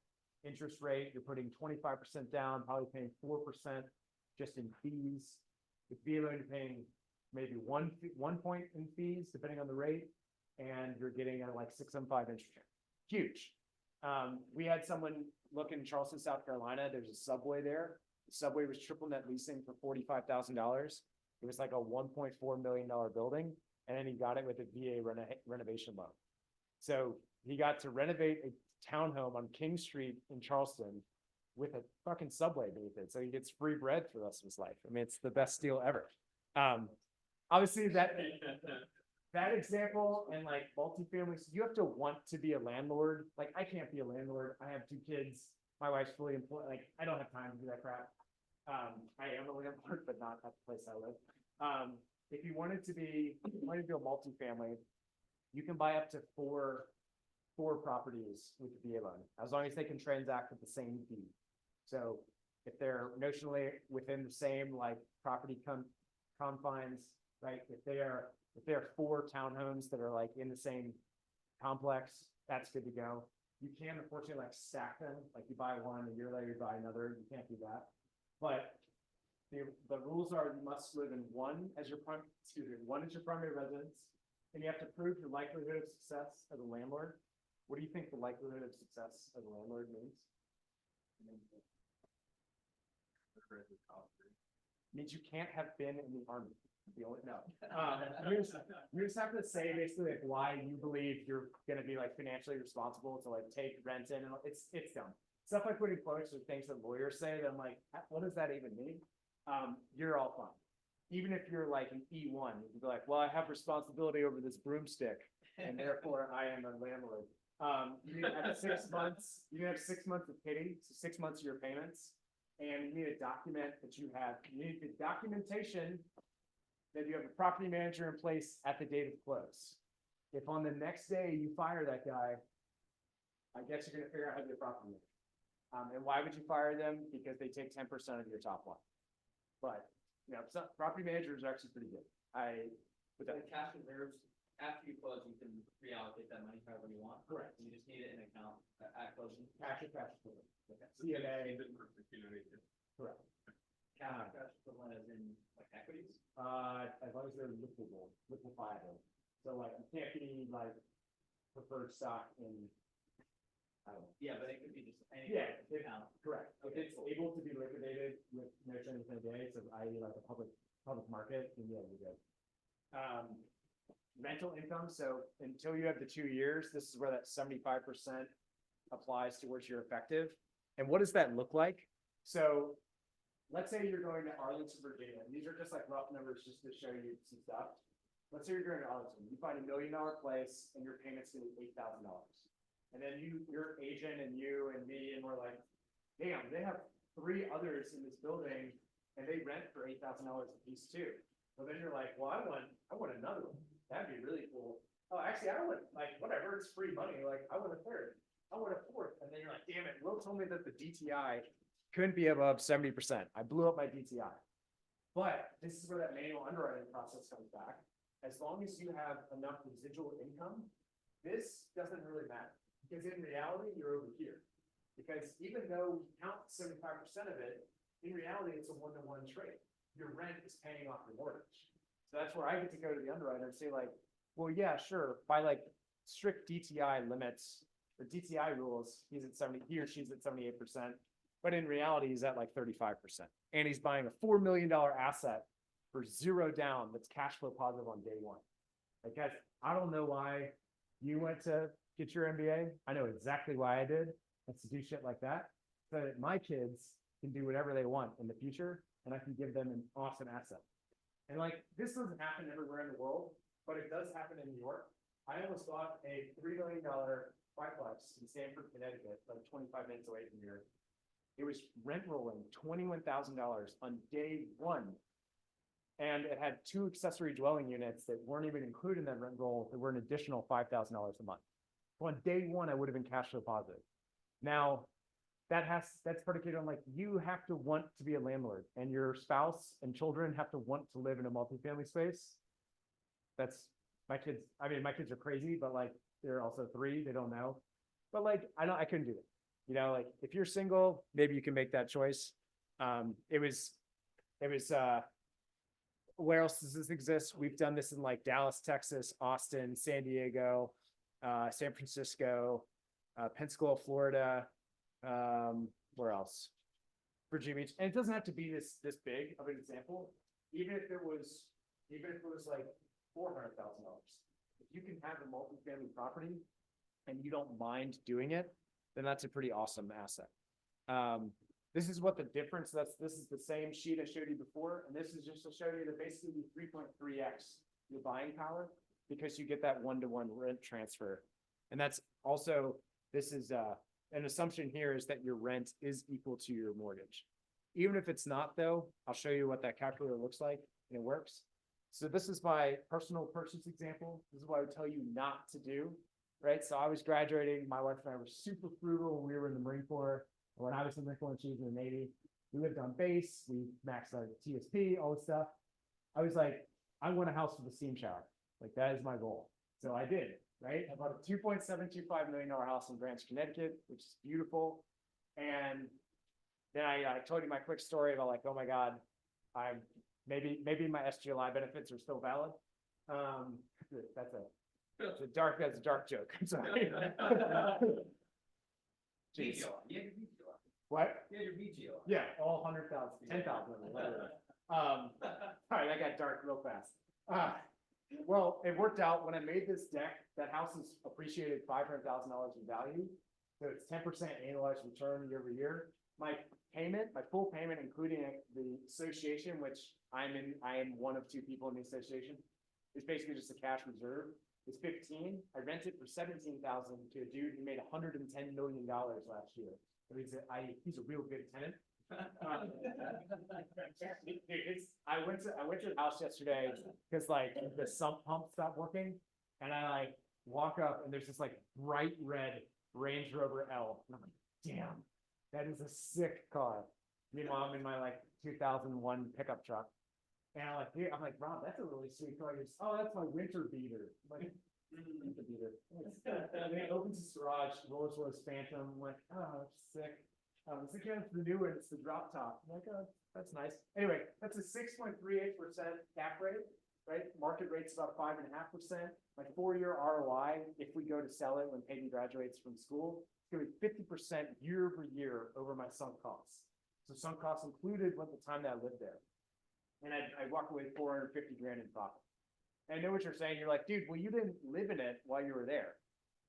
interest rate. You're putting 25% down, probably paying 4% just in fees. With VA loan, you're paying maybe 1 point in fees, depending on the rate. And you're getting a like 6.75 interest rate. Huge. We had someone look in Charleston, South Carolina. There's a Subway there. The Subway was triple net leasing for $45,000. It was like a $1.4 million building. And then he got it with a VA renovation loan. So he got to renovate a townhome on King Street in Charleston with a fucking Subway beneath it. So he gets free bread for the rest of his life. I mean, it's the best deal ever. Obviously that example and like multifamilies, you have to want to be a landlord. Like I can't be a landlord. I have 2 kids. My wife's fully employed. Like I don't have time to do that crap. I am a landlord, but not at the place I live. If you wanted to be, if you wanted to do a multifamily, you can buy up to four properties with the VA loan, as long as they can transact with the same fee. So if they're notionally within the same like property confines, right? If they are 4 townhomes that are like in the same complex, that's good to go. You can unfortunately like stack them, like you buy one, a year later you buy another. You can't do that. But the rules are you must live in one as your primary residence, and you have to prove your likelihood of success as a landlord. What do you think the likelihood of success as a landlord means? Means you can't have been in the army. You just have to say basically like why you believe you're gonna be like financially responsible to like take rent in, and it's dumb. Stuff like putting quotes or things that lawyers say that I'm like, what does that even mean? You're all fine. Even if you're like an E1, you can be like, well, I have responsibility over this broomstick, and therefore I am a landlord. You need to have 6 months. You have 6 months of pay, so 6 months of your payments, and you need a document that you have. You need the documentation that you have a property manager in place at the date of close. If on the next day you fire that guy, I guess you're gonna figure out how to get a property manager. And why would you fire them? Because they take 10% of your top line. But you know, some property managers are actually pretty good. With the cash reserves, after you close, you can reallocate that money however you want. Correct. You just need it in an account at closing. Cash. CNA. CNA. Correct. Cash equivalent as in like equities. As long as they're liquidable. So like you can't be like preferred stock in. I don't know. Yeah, but it could be just any. Account. Correct. If it's able to be liquidated with no change in a day, so i.e. like a public market, then yeah, you're good. Rental income. So until you have the 2 years, this is where that 75% applies towards your effective. And what does that look like? So let's say you're going to Arlington, Virginia. These are just like rough numbers just to show you some stuff. Let's say you're going to Arlington. You find $1 million place and your payment's going to be $8,000. And then your agent and you and me, and we're like, damn, they have 3 others in this building and they rent for $8,000 a piece too. So then you're like, well, I want another one. That'd be really cool. Oh, actually, I don't want, like, whatever, it's free money. Like, I want a third. I want a fourth. And then you're like, damn it, Will told me that the DTI couldn't be above 70%. I blew up my DTI. But this is where that manual underwriting process comes back. As long as you have enough residual income, this doesn't really matter. Because in reality, you're over here. Because even though we count 75% of it, in reality, it's a one-to-one trade. Your rent is paying off your mortgage. So that's where I get to go to the underwriter and say, like, well, yeah, sure, by like strict DTI limits or DTI rules, he's at 70, he or she's at 78%. But in reality, he's at like 35%. And he's buying a $4 million asset for zero down that's cash flow positive on day one. Like, guys, I don't know why you went to get your MBA. I know exactly why I did. It's to do shit like that. So that my kids can do whatever they want in the future, and I can give them an awesome asset. And like, this doesn't happen everywhere in the world, but it does happen in New York. I almost bought a $3 million triplex in Stamford, Connecticut, like 25 minutes away from here. It was rent rolling $21,000 on day one. And it had 2 accessory dwelling units that weren't even included in that rent roll that were an additional $5,000 a month. So on day one, I would have been cash flow positive. Now, that's predicated on like, you have to want to be a landlord, and your spouse and children have to want to live in a multifamily space. That's my kids. I mean, my kids are crazy, but like, they're also 3, they don't know. But like, I couldn't do it. You know, like, if you're single, maybe you can make that choice. It was where else does this exist? We've done this in like Dallas, Texas, Austin, San Diego, San Francisco, Pensacola, Florida. Where else? Virginia Beach. And it doesn't have to be this big of an example. Even if it was like $400,000. If you can have a multifamily property and you don't mind doing it, then that's a pretty awesome asset. This is what the difference, this is the same sheet I showed you before, and this is just to show you that basically 3.3x your buying power, because you get that one-to-one rent transfer. And that's also, this is an assumption here is that your rent is equal to your mortgage. Even if it's not though, I'll show you what that calculator looks like and it works. So this is my personal purchase example. This is what I would tell you not to do, right? So I was graduating, my wife and I were super frugal when we were in the Marine Corps. When I was in the Marine Corps and she was in the Navy, we lived on base, we maxed out the TSP, all this stuff. I was like, I want a house with a steam shower. Like, that is my goal. So I did, right? I bought a $2.725 million house in Greenwich, Connecticut, which is beautiful. And then I told you my quick story about like, oh my God, I'm maybe my SGLI benefits are still valid. That's a dark joke. I'm sorry. Jeez. What? Yeah, your VGO. Yeah, all 100,000, 10,000, whatever. All right, that got dark real fast. Well, it worked out when I made this deck. That house is appreciated $500,000 in value, so it's 10% annualized return year over year. My payment, my full payment, including the association, which I am one of 2 people in the association, is basically just a cash reserve. It's 15. I rented for 17,000 to a dude who made $110 million last year. So he's a real good tenant. I went to the house yesterday because like the sump pump stopped working, and I like walk up and there's this like bright red Range Rover L. And I'm like, damn, that is a sick car. Meanwhile, I'm in my like 2001 pickup truck. And I'm like, Rob, that's a really sweet car. Goes, oh, that's my winter beater. I'm like, winter beater. And then he opens his garage, Rolls Royce Phantom. I'm like, oh, sick. It's again, it's the new one, it's the drop top. I'm like, oh, that's nice. Anyway, that's a 6.38% cap rate, right? Market rate's about 5.5%. My 4-year ROI, if we go to sell it when Peyton graduates from school, it's gonna be 50% year over year over my sunk costs. So sunk costs included at the time that I lived there. And I walk away with 450 grand in profit. And I know what you're saying. You're like, dude, well, you didn't live in it while you were there.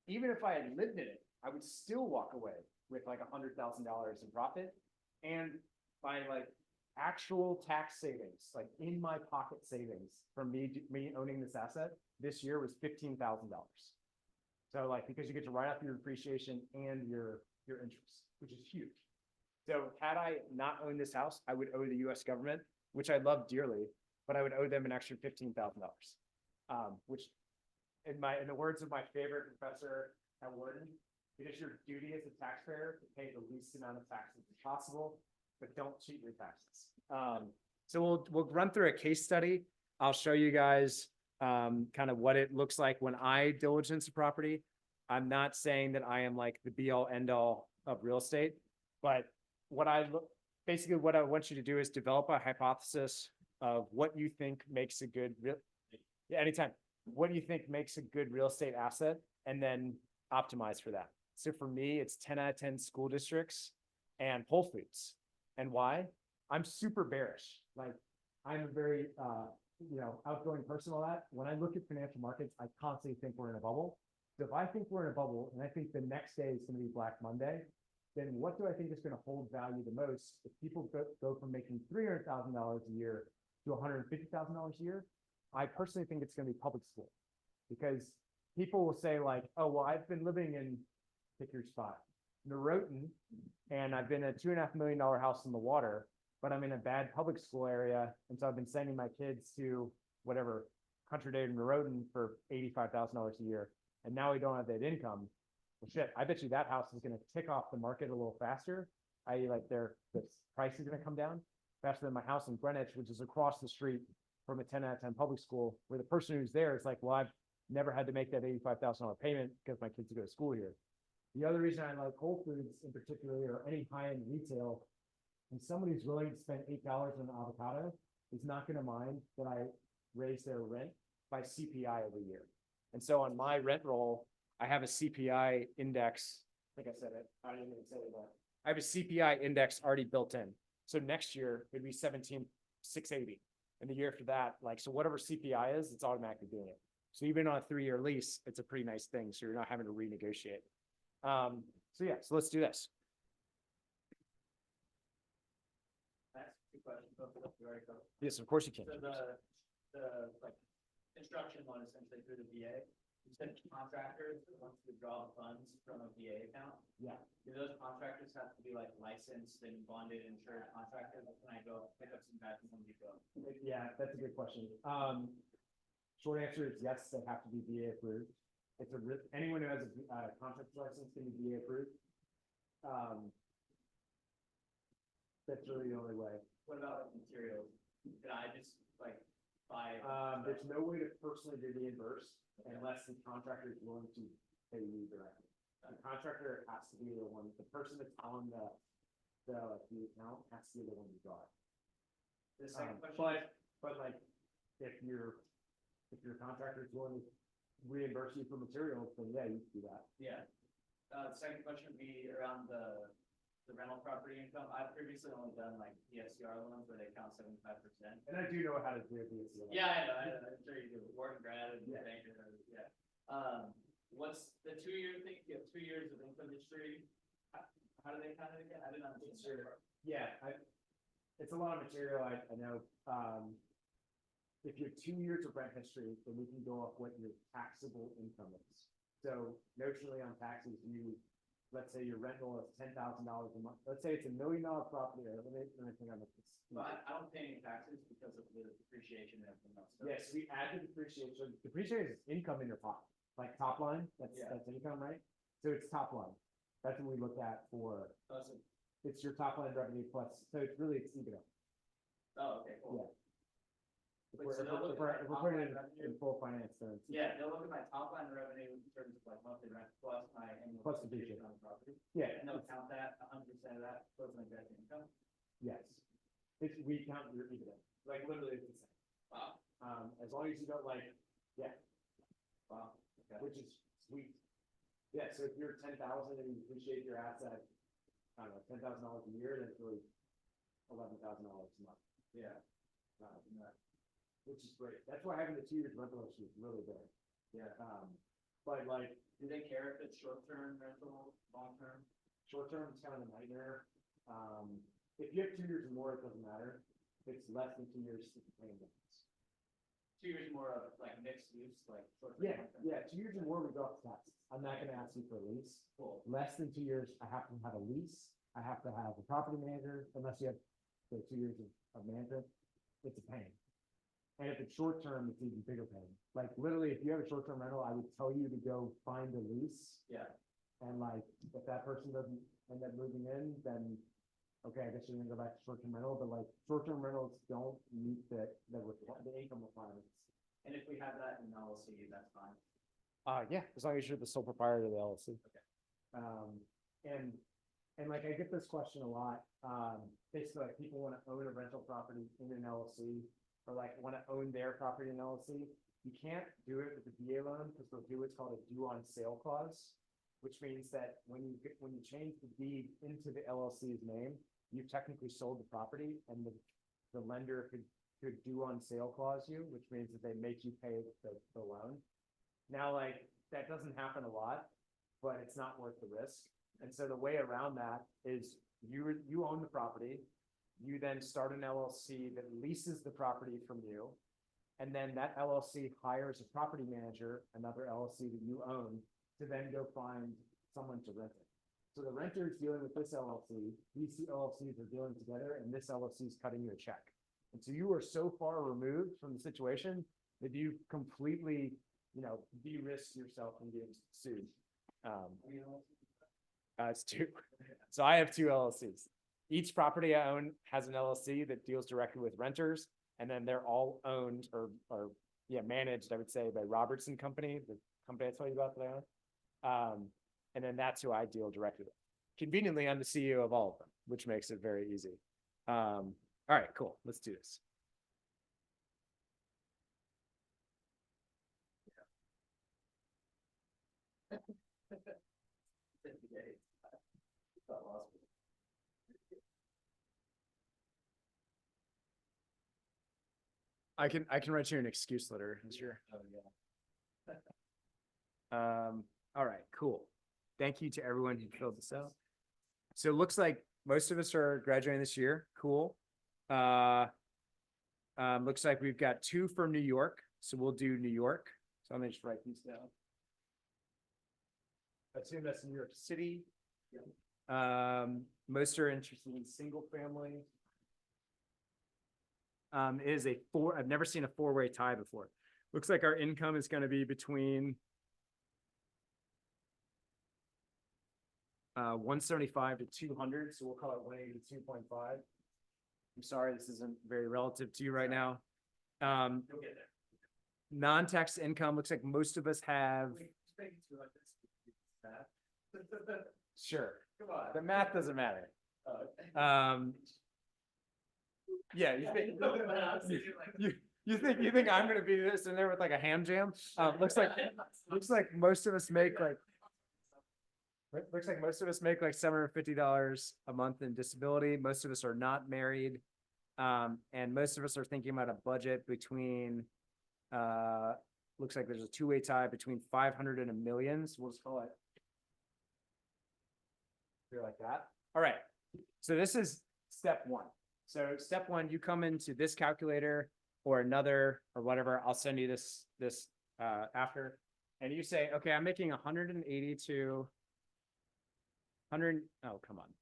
Even if I had lived in it, I would still walk away with like $100,000 in profit. And by like actual tax savings, like in my pocket savings from me owning this asset this year was $15,000. So like, because you get to write off your depreciation and your interest, which is huge. So had I not owned this house, I would owe the US government, which I love dearly, but I would owe them an extra $15,000. Which in the words of my favorite professor at Wharton, it is your duty as a taxpayer to pay the least amount of taxes as possible, but don't cheat your taxes. So we'll run through a case study. I'll show you guys kind of what it looks like when I diligence a property. I'm not saying that I am like the be all end all of real estate, but basically what I want you to do is develop a hypothesis of what you think makes a good yeah, anytime. what do you think makes a good real estate asset, and then optimize for that. So for me, it's 10 out of 10 school districts and Whole Foods. And why? I'm super bearish. Like, I'm a very, outgoing person, all that. When I look at financial markets, I constantly think we're in a bubble. So if I think we're in a bubble and I think the next day is going to be Black Monday, then what do I think is going to hold value the most? If people go from making $300,000 a year to $150,000 a year, I personally think it's going to be public school, because people will say like, oh, well, I've been living in, pick your spot, Norotan, and I've been in a $2.5 million house in the water, but I'm in a bad public school area. And so I've been sending my kids to whatever Country Day in Norotan for $85,000 a year. And now we don't have that income. Well, shit, I bet you that house is going to tick off the market a little faster. The price is going to come down faster than my house in Greenwich, which is across the street from a 10 out of 10 public school, where the person who's there is like, well, I've never had to make that $85,000 payment because my kids go to school here. The other reason I like Whole Foods in particular, or any high-end retail, and somebody who's willing to spend $8 on an avocado is not going to mind that I raise their rent by CPI every year. And so on my rent roll, I have a CPI index. I think I said it. I didn't even say that. I have a CPI index already built in. So next year it'd be 17,680. And the year after that, so whatever CPI is, it's automatically doing it. So even on a 3-year lease, it's a pretty nice thing. So you're not having to renegotiate. So let's do this. That's a good question. You already covered. Yes, of course you can. So the construction loan essentially through the VA, you said contractors that want to withdraw funds from a VA account. Yeah. Do those contractors have to be licensed and bonded insured contractors? Or can I go pick up some guys from Home Depot? Yeah, that's a good question. Short answer is yes, they have to be VA approved. Anyone who has a contractor's license can be VA approved. That's really the only way. What about materials? Can I just buy? There's no way to personally be reimbursed unless the contractor is willing to pay you directly. The contractor has to be the one, the person that's on the account has to be the one to draw it. The second question. But if your contractor is willing to reimburse you for materials, then yeah, you can do that. Yeah. The second question would be around the rental property income. I've previously only done DSCR loans where they count 75%. And I do know how to do it. Yeah, I know. I'm sure you do. Wharton grad and Yeah. banker. Yeah. What's the 2-year thing? You have 2 years of income history. How do they count it again? I didn't understand. Sure. Yeah, it's a lot of material. I know. If you have 2 years of rent history, then we can go off what your taxable income is. So notionally on taxes, let's say your rental is $10,000 a month. Let's say it's $1 million property. Let me think on this. Well, I don't pay any taxes because of the depreciation and everything else. So Yes, we add the depreciation. Depreciation is income in your pocket, like top line. That's income, right? So it's top line. That's what we look at for. Awesome. It's your top line revenue plus. So it's EBITDA. Oh, okay, cool. Yeah. If we're putting it in full finance terms. Yeah, they'll look at my top line revenue in terms of monthly rent plus my annual Plus depreciation on the property. Yeah. And they'll count that 100% of that towards my debt income. Yes. We count your EBITDA. Literally it's the same. Wow. As long as you don't yeah. Wow. Okay. Which is sweet. Yeah, so if you're 10,000 and you depreciate your asset, I don't know, $10,000 a year, then it's really $11,000 a month. Yeah. Which is great. That's why having the 2 years rental is really good. Yeah. But do they care if it's short-term rental, long-term? short-term, it's kind of a nightmare. If you have 2 years or more, it doesn't matter. If it's less than 2 years, it's paying difference. 2 years more of mixed use, short-term. Yeah, 2 years or more, we go off taxes. I'm not gonna ask you for a lease. Cool. Less than 2 years, I have to have a lease. I have to have a property manager, unless you have the 2 years of management. It's a pain. And if it's short term, it's even bigger pain. Literally, if you have a short term rental, I would tell you to go find a lease. Yeah. And if that person doesn't end up moving in, then okay, I guess you're gonna go back to short term rental. But short term rentals don't meet the income requirements. And if we have that in LLC, that's fine. Yeah, as long as you're the sole proprietor of the LLC. Okay. And I get this question a lot. Basically, people want to own a rental property in an LLC, or want to own their property in an LLC. You can't do it with the VA loan because they'll do what's called a due on sale clause, which means that when you change the deed into the LLC's name, you've technically sold the property, and the lender could due on sale clause you, which means that they make you pay the loan. Now, like, that doesn't happen a lot, but it's not worth the risk. And so the way around that is you own the property, you then start an LLC that leases the property from you. And then that LLC hires a property manager, another LLC that you own, to then go find someone to rent it. So the renter is dealing with this LLC, these two LLCs are dealing together, and this LLC is cutting you a check. And so you are so far removed from the situation that you completely, de-risk yourself from getting sued. It's two. So I have two LLCs. Each property I own has an LLC that deals directly with renters, and then they're all owned or managed, I would say, by Robertson Company, the company I told you about that I own. And then that's who I deal directly with. Conveniently, I'm the CEO of all of them, which makes it very easy. All right, cool. Let's do this. I can write you an excuse letter. Sure. All right, cool. Thank you to everyone who filled this out. So it looks like most of us are graduating this year. Cool. Looks like we've got 2 from New York. So we'll do New York. So I'm gonna just write these down. Assume that's New York City. Most are interested in single family. Is a 4, I've never seen a 4-way tie before. Looks like our income is going to be between 175 to 200. So we'll call it 182.5. I'm sorry, this isn't very relative to you right now. You'll get there. Non-tax income looks like most of us have. Sure. Come on. The math doesn't matter. Yeah, you think I'm gonna be this in there with like a ham jam? Looks like most of us make like $750 a month in disability. Most of us are not married, and most of us are thinking about a budget between. Looks like there's a 2-way tie between 500 and $1 million. So we'll just call it. Like that. All right. So this is step 1. So step 1, you come into this calculator or another or whatever. I'll send you this after, and you say, okay, I'm making 182. 100. Oh, come on.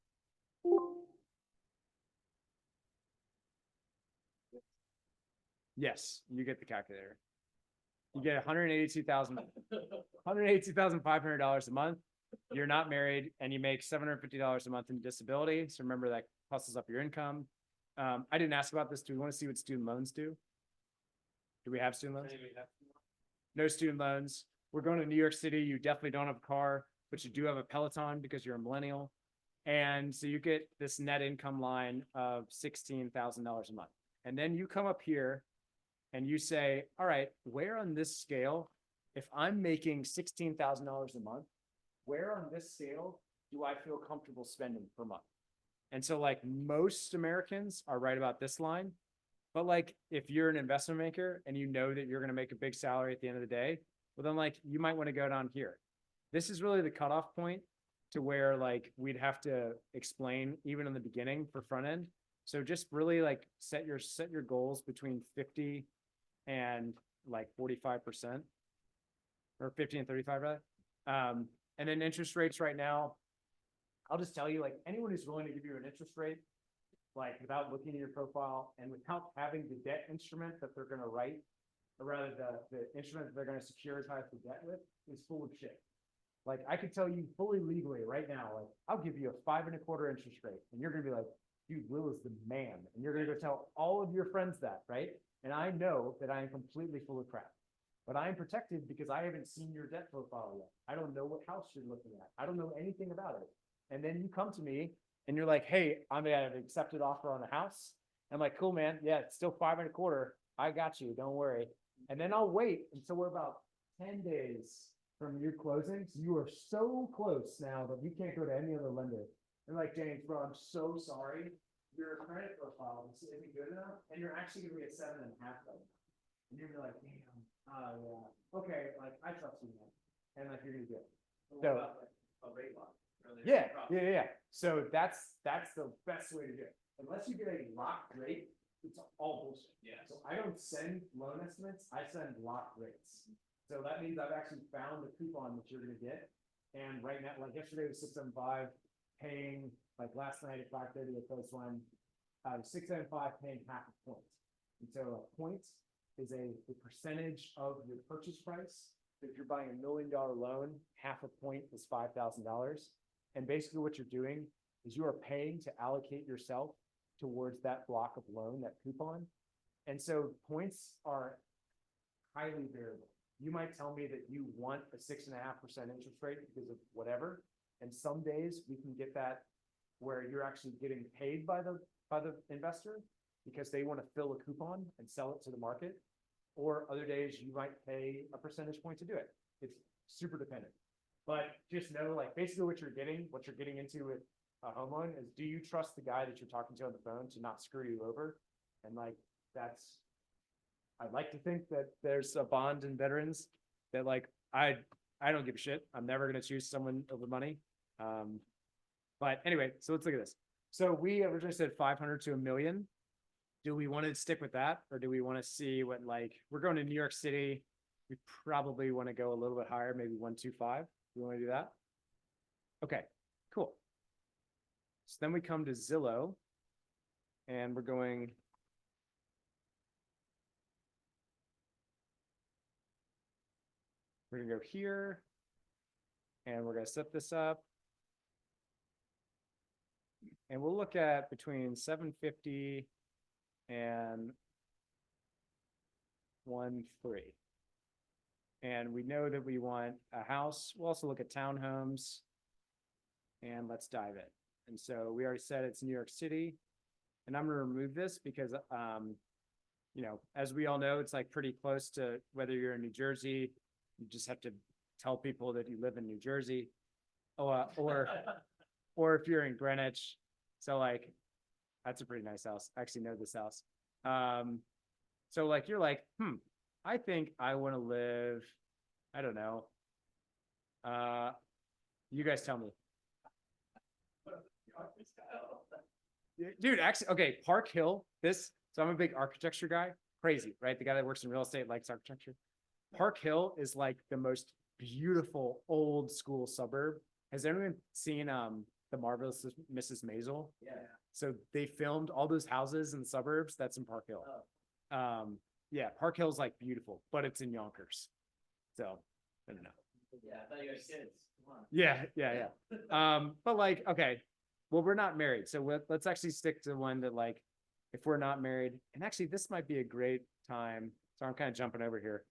Yes, you get the calculator. You get $182,500 a month. You're not married and you make $750 a month in disability. So remember that pluses up your income. I didn't ask about this. Do we want to see what student loans do? Do we have student loans? No student loans. We're going to New York City. You definitely don't have a car, but you do have a Peloton because you're a millennial. And so you get this net income line of $16,000 a month. And then you come up here and you say, all right, where on this scale, if I'm making $16,000 a month, where on this scale do I feel comfortable spending per month? And so like most Americans are right about this line, but like if you're an investment maker and you know that you're going to make a big salary at the end of the day, well then like you might want to go down here. This is really the cutoff point to where like we'd have to explain even in the beginning for front end. So just really like set your goals between 50 and like 45% or 50 and 35 rather. And then interest rates right now, I'll just tell you, like anyone who's willing to give you an interest rate, like without looking at your profile and without having the debt instrument that they're going to write, or rather the instrument that they're going to securitize the debt with, is full of shit. Like I could tell you fully legally right now, like I'll give you a 5.25% interest rate, and you're going to be like, dude, Will is the man, and you're going to go tell all of your friends that, right? And I know that I am completely full of crap. But I am protected because I haven't seen your debt profile yet. I don't know what house you're looking at. I don't know anything about it. And then you come to me and you're like, hey, I'm gonna have an accepted offer on a house. I'm like, cool, man. Yeah, it's still 5.25. I got you. Don't worry. And then I'll wait until we're about 10 days from your closing. So you are so close now that you can't go to any other lender. And like, James, bro, I'm so sorry. Your credit profile isn't good enough, and you're actually gonna be at 7.5 right now. And you're gonna be like, damn, yeah, okay, like I trust you, man. And like you're gonna do it. So A rate lock. yeah. So that's the best way to do it. Unless you get a locked rate, it's all bullshit. Yes. So I don't send loan estimates, I send locked rates. So that means I've actually found the coupon that you're gonna get. And right now, like yesterday was 6.75, paying, like last night at 5:30 at close one, 6.75 paying half a point. And so a point is a percentage of your purchase price. If you're buying $1 million loan, half a point is $5,000. And basically what you're doing is you are paying to allocate yourself towards that block of loan, that coupon. And so points are highly variable. You might tell me that you want a 6.5% interest rate because of whatever. And some days we can get that where you're actually getting paid by the investor because they want to fill a coupon and sell it to the market. Or other days you might pay a percentage point to do it. It's super dependent. But just know, like, basically what you're getting into with a home loan is, do you trust the guy that you're talking to on the phone to not screw you over? And like, I'd like to think that there's a bond in veterans that like, I don't give a shit. I'm never going to choose someone over money. But anyway, so let's look at this. So we originally said 500 to $1 million. Do we want to stick with that? Or do we want to see what, like, we're going to New York City. We probably want to go a little bit higher, maybe 125. You want to do that? Okay, cool. So then we come to Zillow and we're going. We're gonna go here and we're gonna set this up. And we'll look at between 750 and 1.3. And we know that we want a house. We'll also look at townhomes. And let's dive in. And so we already said it's New York City. And I'm gonna remove this because you know, as we all know, it's like pretty close to whether you're in New Jersey, you just have to tell people that you live in New Jersey. Or if you're in Greenwich. So like, that's a pretty nice house. I actually know this house. So like, you're like, I think I want to live, I don't know. You guys tell me. Dude, actually, okay, Park Hill, so I'm a big architecture guy, crazy, right? The guy that works in real estate likes architecture. Park Hill is like the most beautiful old school suburb. Has anyone seen The Marvelous Mrs. Maisel? Yeah. So they filmed all those houses in the suburbs. That's in Park Hill. Oh. Yeah, Park Hill's like beautiful, but it's in Yonkers. So I don't know. Yeah, I thought you had kids. Come on. Yeah. But like, okay, well, we're not married, so let's actually stick to one that, like, if we're not married, and actually this might be a great time. So I'm kind of jumping over here.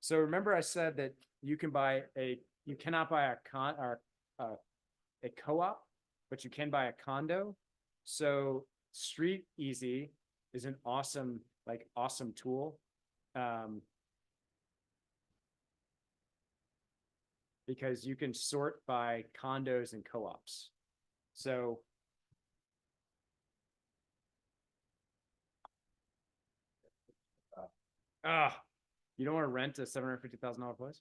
So remember I said that you cannot buy a co-op, but you can buy a condo. So Street Easy is an awesome tool. Because you can sort by condos and co-ops. So you don't want to rent a $750,000 place?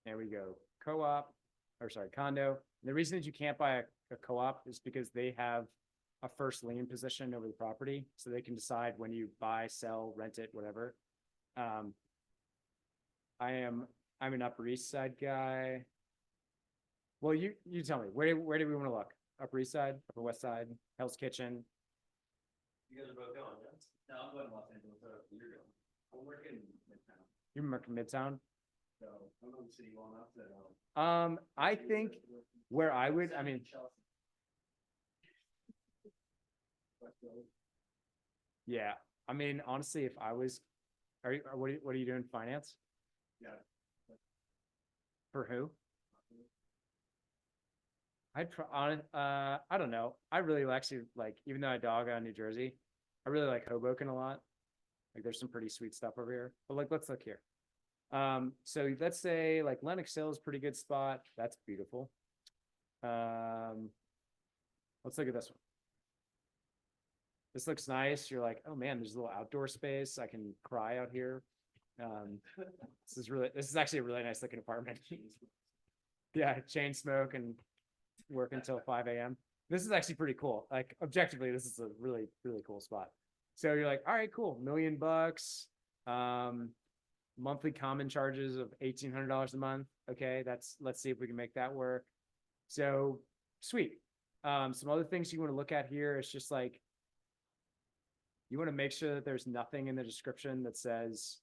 There we go. Co-op, or sorry, condo. The reason that you can't buy a co-op is because they have a first lien position over the property. So they can decide when you buy, sell, rent it, whatever. I'm an Upper East Side guy. Well, you tell me, where do we want to look? Upper East Side, Upper West Side, Hell's Kitchen? You guys are both going, yeah? No, I'm going to Los Angeles, so you're going. I'm working in Midtown, You work in Midtown? so I'm on the city long enough that, I think where I would, I mean, Yeah, I mean, honestly, if I was, what are you doing, finance? Yeah. For who? I don't know. I really actually like, even though I dog on New Jersey, I really like Hoboken a lot. Like there's some pretty sweet stuff over here, but like, let's look here. So let's say like Lenox Hill is a pretty good spot. That's beautiful. Let's look at this one. This looks nice. You're like, oh man, there's a little outdoor space. I can cry out here. This is actually a really nice looking apartment. Yeah, chain smoke and work until 5 a.m. This is actually pretty cool. Like objectively, this is a really, really cool spot. So you're like, all right, cool, $1 million. Monthly common charges of $1,800 a month. Okay, let's see if we can make that work. So sweet. Some other things you want to look at here is just like, you want to make sure that there's nothing in the description that says,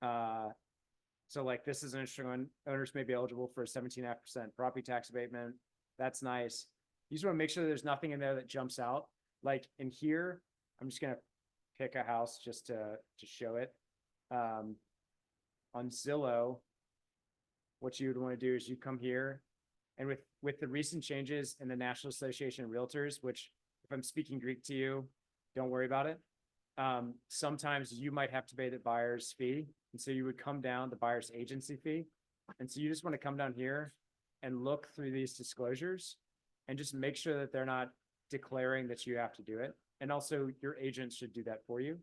so like this is an interesting one. Owners may be eligible for a 17.5% property tax abatement. That's nice. You just want to make sure there's nothing in there that jumps out. Like in here, I'm just gonna pick a house just to show it. On Zillow, what you would want to do is you come here, and with the recent changes in the National Association of Realtors, which if I'm speaking Greek to you, don't worry about it. Sometimes you might have to pay the buyer's fee. And so you would come down the buyer's agency fee. And so you just want to come down here and look through these disclosures and just make sure that they're not declaring that you have to do it. And also your agent should do that for you.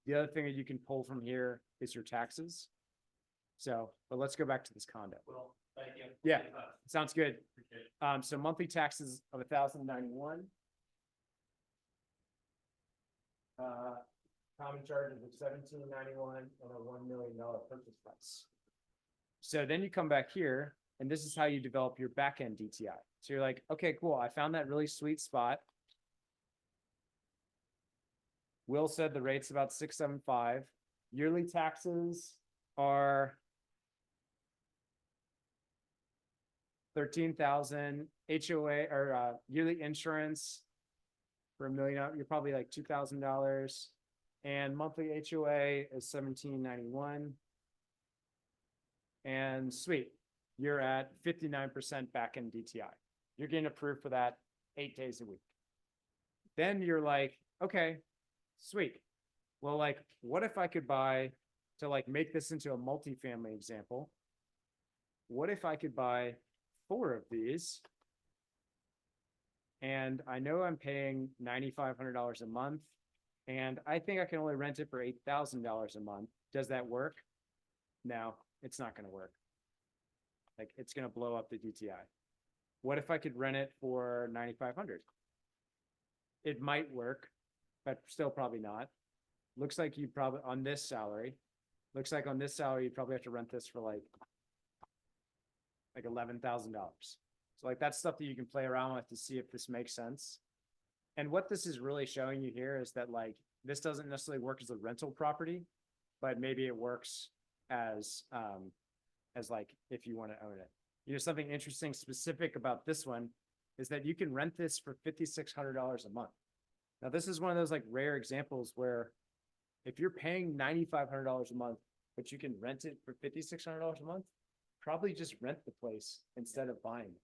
The other thing that you can pull from here is your taxes. So, but let's go back to this condo. Well, thank you. Yeah, sounds good. Appreciate it. So monthly taxes of 1,091. Common charges of 1,791 and a $1 million purchase price. So then you come back here, and this is how you develop your backend DTI. So you're like, okay, cool. I found that really sweet spot. Will said the rate's about 675. Yearly taxes are 13,000. HOA or yearly insurance for $1 million. You're probably like $2,000. And monthly HOA is 1,791. And sweet, you're at 59% back in DTI. You're getting approved for that 8 days a week. Then you're like, okay, sweet. Well, like, what if I could buy, to like make this into a multifamily example, what if I could buy 4 of these? And I know I'm paying $9,500 a month. And I think I can only rent it for $8,000 a month. Does that work? No, it's not going to work. Like it's going to blow up the DTI. What if I could rent it for $9,500? It might work, but still probably not. Looks like you probably on this salary, you'd probably have to rent this for like $11,000. So like that's stuff that you can play around with to see if this makes sense. And what this is really showing you here is that like, this doesn't necessarily work as a rental property, but maybe it works as like, if you want to own it. You know, something interesting specific about this one is that you can rent this for $5,600 a month. Now, this is one of those like rare examples where if you're paying $9,500 a month, but you can rent it for $5,600 a month, probably just rent the place instead of buying it.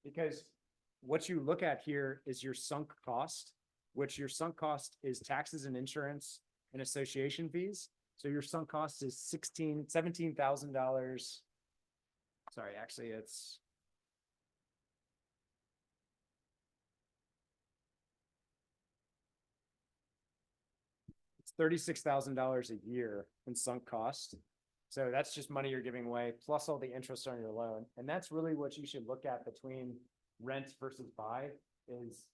Because what you look at here is your sunk cost, which your sunk cost is taxes and insurance and association fees. So your sunk cost is $17,000. Sorry, actually it's $36,000 a year in sunk cost. So that's just money you're giving away, plus all the interest on your loan. And that's really what you should look at between rent versus buy is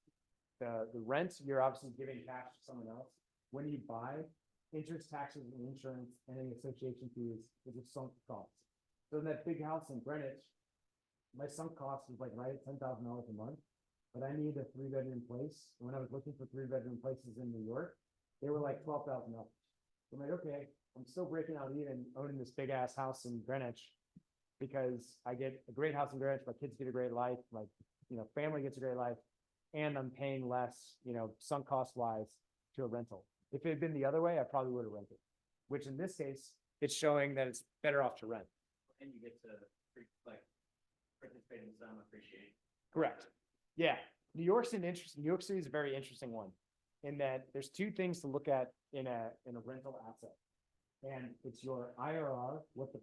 the rent, you're obviously giving cash to someone else. When you buy, interest, taxes, and insurance, and any association fees is a sunk cost. So in that big house in Greenwich, my sunk cost is like right at $10,000 a month, but I need a 3-bedroom place. And when I was looking for 3-bedroom places in New York, they were like $12,000. So I'm like, okay, I'm still breaking out even owning this big ass house in Greenwich because I get a great house in Greenwich, my kids get a great life, my family gets a great life, and I'm paying less, sunk cost wise to a rental. If it had been the other way, I probably would have rented, which in this case, it's showing that it's better off to rent. And you get to, like, participate in some appreciation. Correct. Yeah. New York City is a very interesting one in that there's two things to look at in a rental asset. And it's your IRR, what the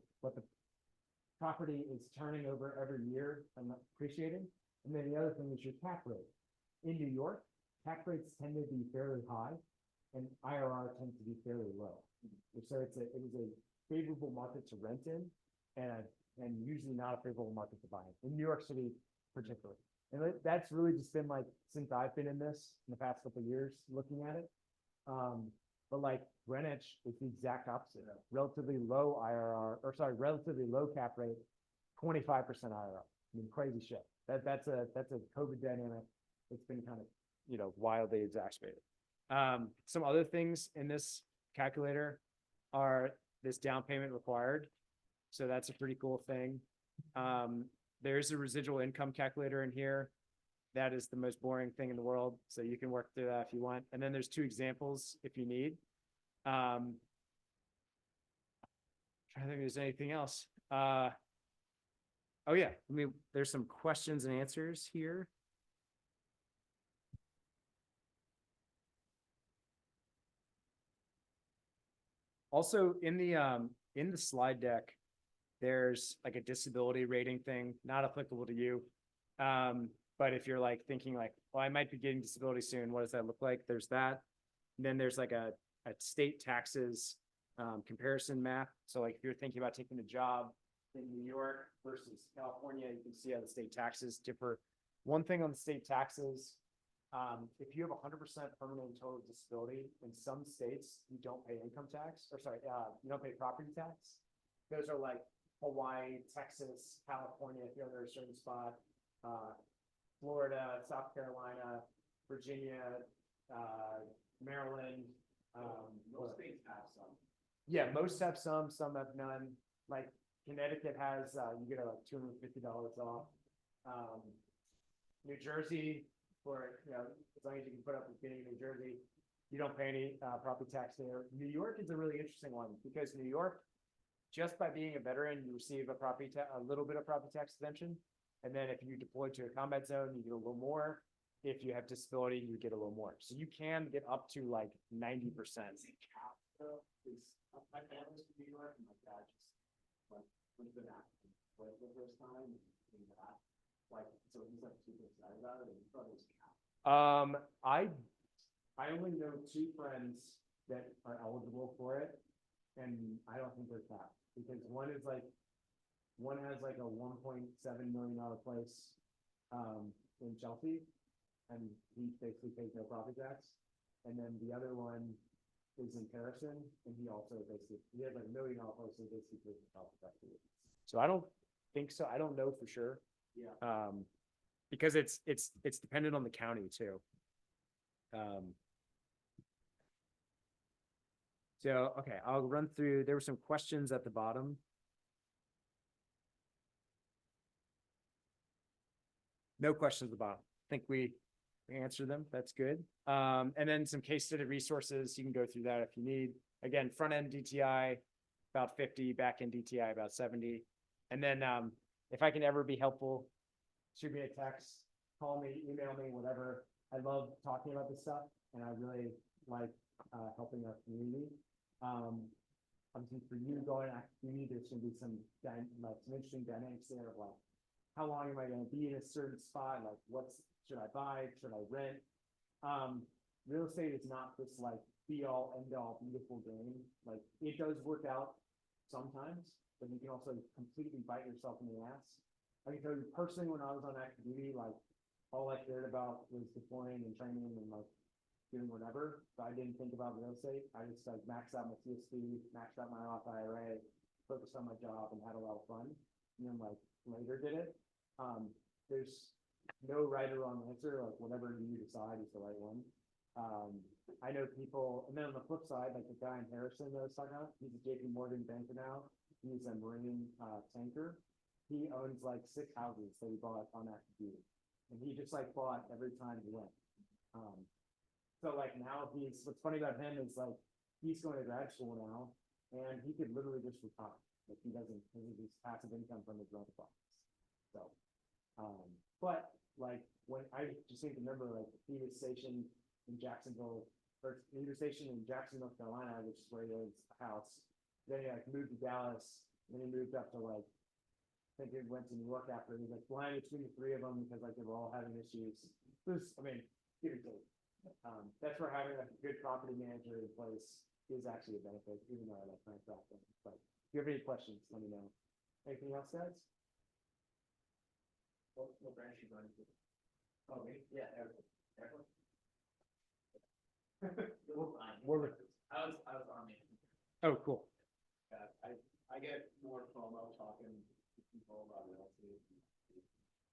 property is turning over every year and appreciating. And then the other thing is your cap rate. In New York, cap rates tend to be fairly high and IRR tends to be fairly low. So it was a favorable market to rent in and usually not a favorable market to buy in New York City particularly. And that's really just been like, since I've been in this in the past couple of years, looking at it. But like Greenwich is the exact opposite. Relatively low IRR, or sorry, relatively low cap rate, 25% IRR. I mean, crazy shit. That's a COVID dynamic. It's been kind of, wildly exacerbated. Some other things in this calculator are this down payment required. So that's a pretty cool thing. There's a residual income calculator in here. That is the most boring thing in the world. So you can work through that if you want. And then there's two examples if you need. Trying to think if there's anything else. Oh yeah, there's some questions and answers here. Also in the slide deck, there's like a disability rating thing, not applicable to you. But if you're like thinking like, well, I might be getting disability soon, what does that look like? There's that. And then there's like a state taxes comparison map. So like if you're thinking about taking a job in New York versus California, you can see how the state taxes differ. One thing on the state taxes, if you have 100% permanent and total disability, in some states, you don't pay income tax, or sorry, you don't pay property tax. Those are like Hawaii, Texas, California, if you're under a certain spot, Florida, South Carolina, Virginia, Maryland. Most states have some. Yeah, most have some have none. Like Connecticut has, you get like $250 off. New Jersey, for as long as you can put up with getting in New Jersey, you don't pay any property tax there. New York is a really interesting one because New York, just by being a veteran, you receive a little bit of property tax exemption. And then if you deploy to a combat zone, you get a little more. If you have disability, you get a little more. So you can get up to like 90%. My family's from New York, and my dad just went to the first time, and that. Like, so he's like super excited about it, and he thought it was capped. I only know two friends that are eligible for it, and I don't think they're capped because one has like a $1.7 million place in Chelsea, and he basically pays no property tax. And then the other one is in Harrison, and he has like $1 million place, so basically pays the property tax. So I don't think so. I don't know for sure. Yeah. Because it's dependent on the county too. So, okay, I'll run through, there were some questions at the bottom. No questions at the bottom. I think we answered them. That's good. And then some case study resources. You can go through that if you need. Again, front end DTI, about 50, back end DTI, about 70. And then if I can ever be helpful, shoot me a text, call me, email me, whatever. I love talking about this stuff, and I really like helping our community. Obviously, for you going to community, there's going to be some interesting dynamics there of like, how long am I going to be in a certain spot? Like, should I buy? Should I rent? Real estate is not this like be all end all beautiful game. Like, it does work out sometimes, but you can also completely bite yourself in the ass. I can tell you personally, when I was on active duty, like all I cared about was deploying and training and like doing whatever. So I didn't think about real estate. I just like maxed out my CSP, maxed out my Roth IRA, focused on my job, and had a lot of fun. And then like later did it. There's no right or wrong answer. Like whatever you decide is the right one. I know people, and then on the flip side, like the guy in Harrison that I was talking about, he's a JP Morgan banker now. He's a marine tanker. He owns like 6 houses that he bought on active duty, and he just like bought every time he went. So like now what's funny about him is like, he's going to grad school now and he could literally just retire. Like he doesn't, his passive income from his rental properties. So, but like when I just seem to remember like he was stationed in Jacksonville, or he was stationed in Jackson, North Carolina, which is where he owns a house. Then he like moved to Dallas, then he moved up to like, I think he went to New York after. He was like flying between the three of them because like they were all having issues. I mean, give or take. That's where having like a good property manager in place is actually a benefit, even though I like trying to track them. But if you have any questions, let me know. Anything else, guys? What branch you going to? Oh, me? Yeah, airport. I was on the. Oh, cool. I get more FOMO talking to people about real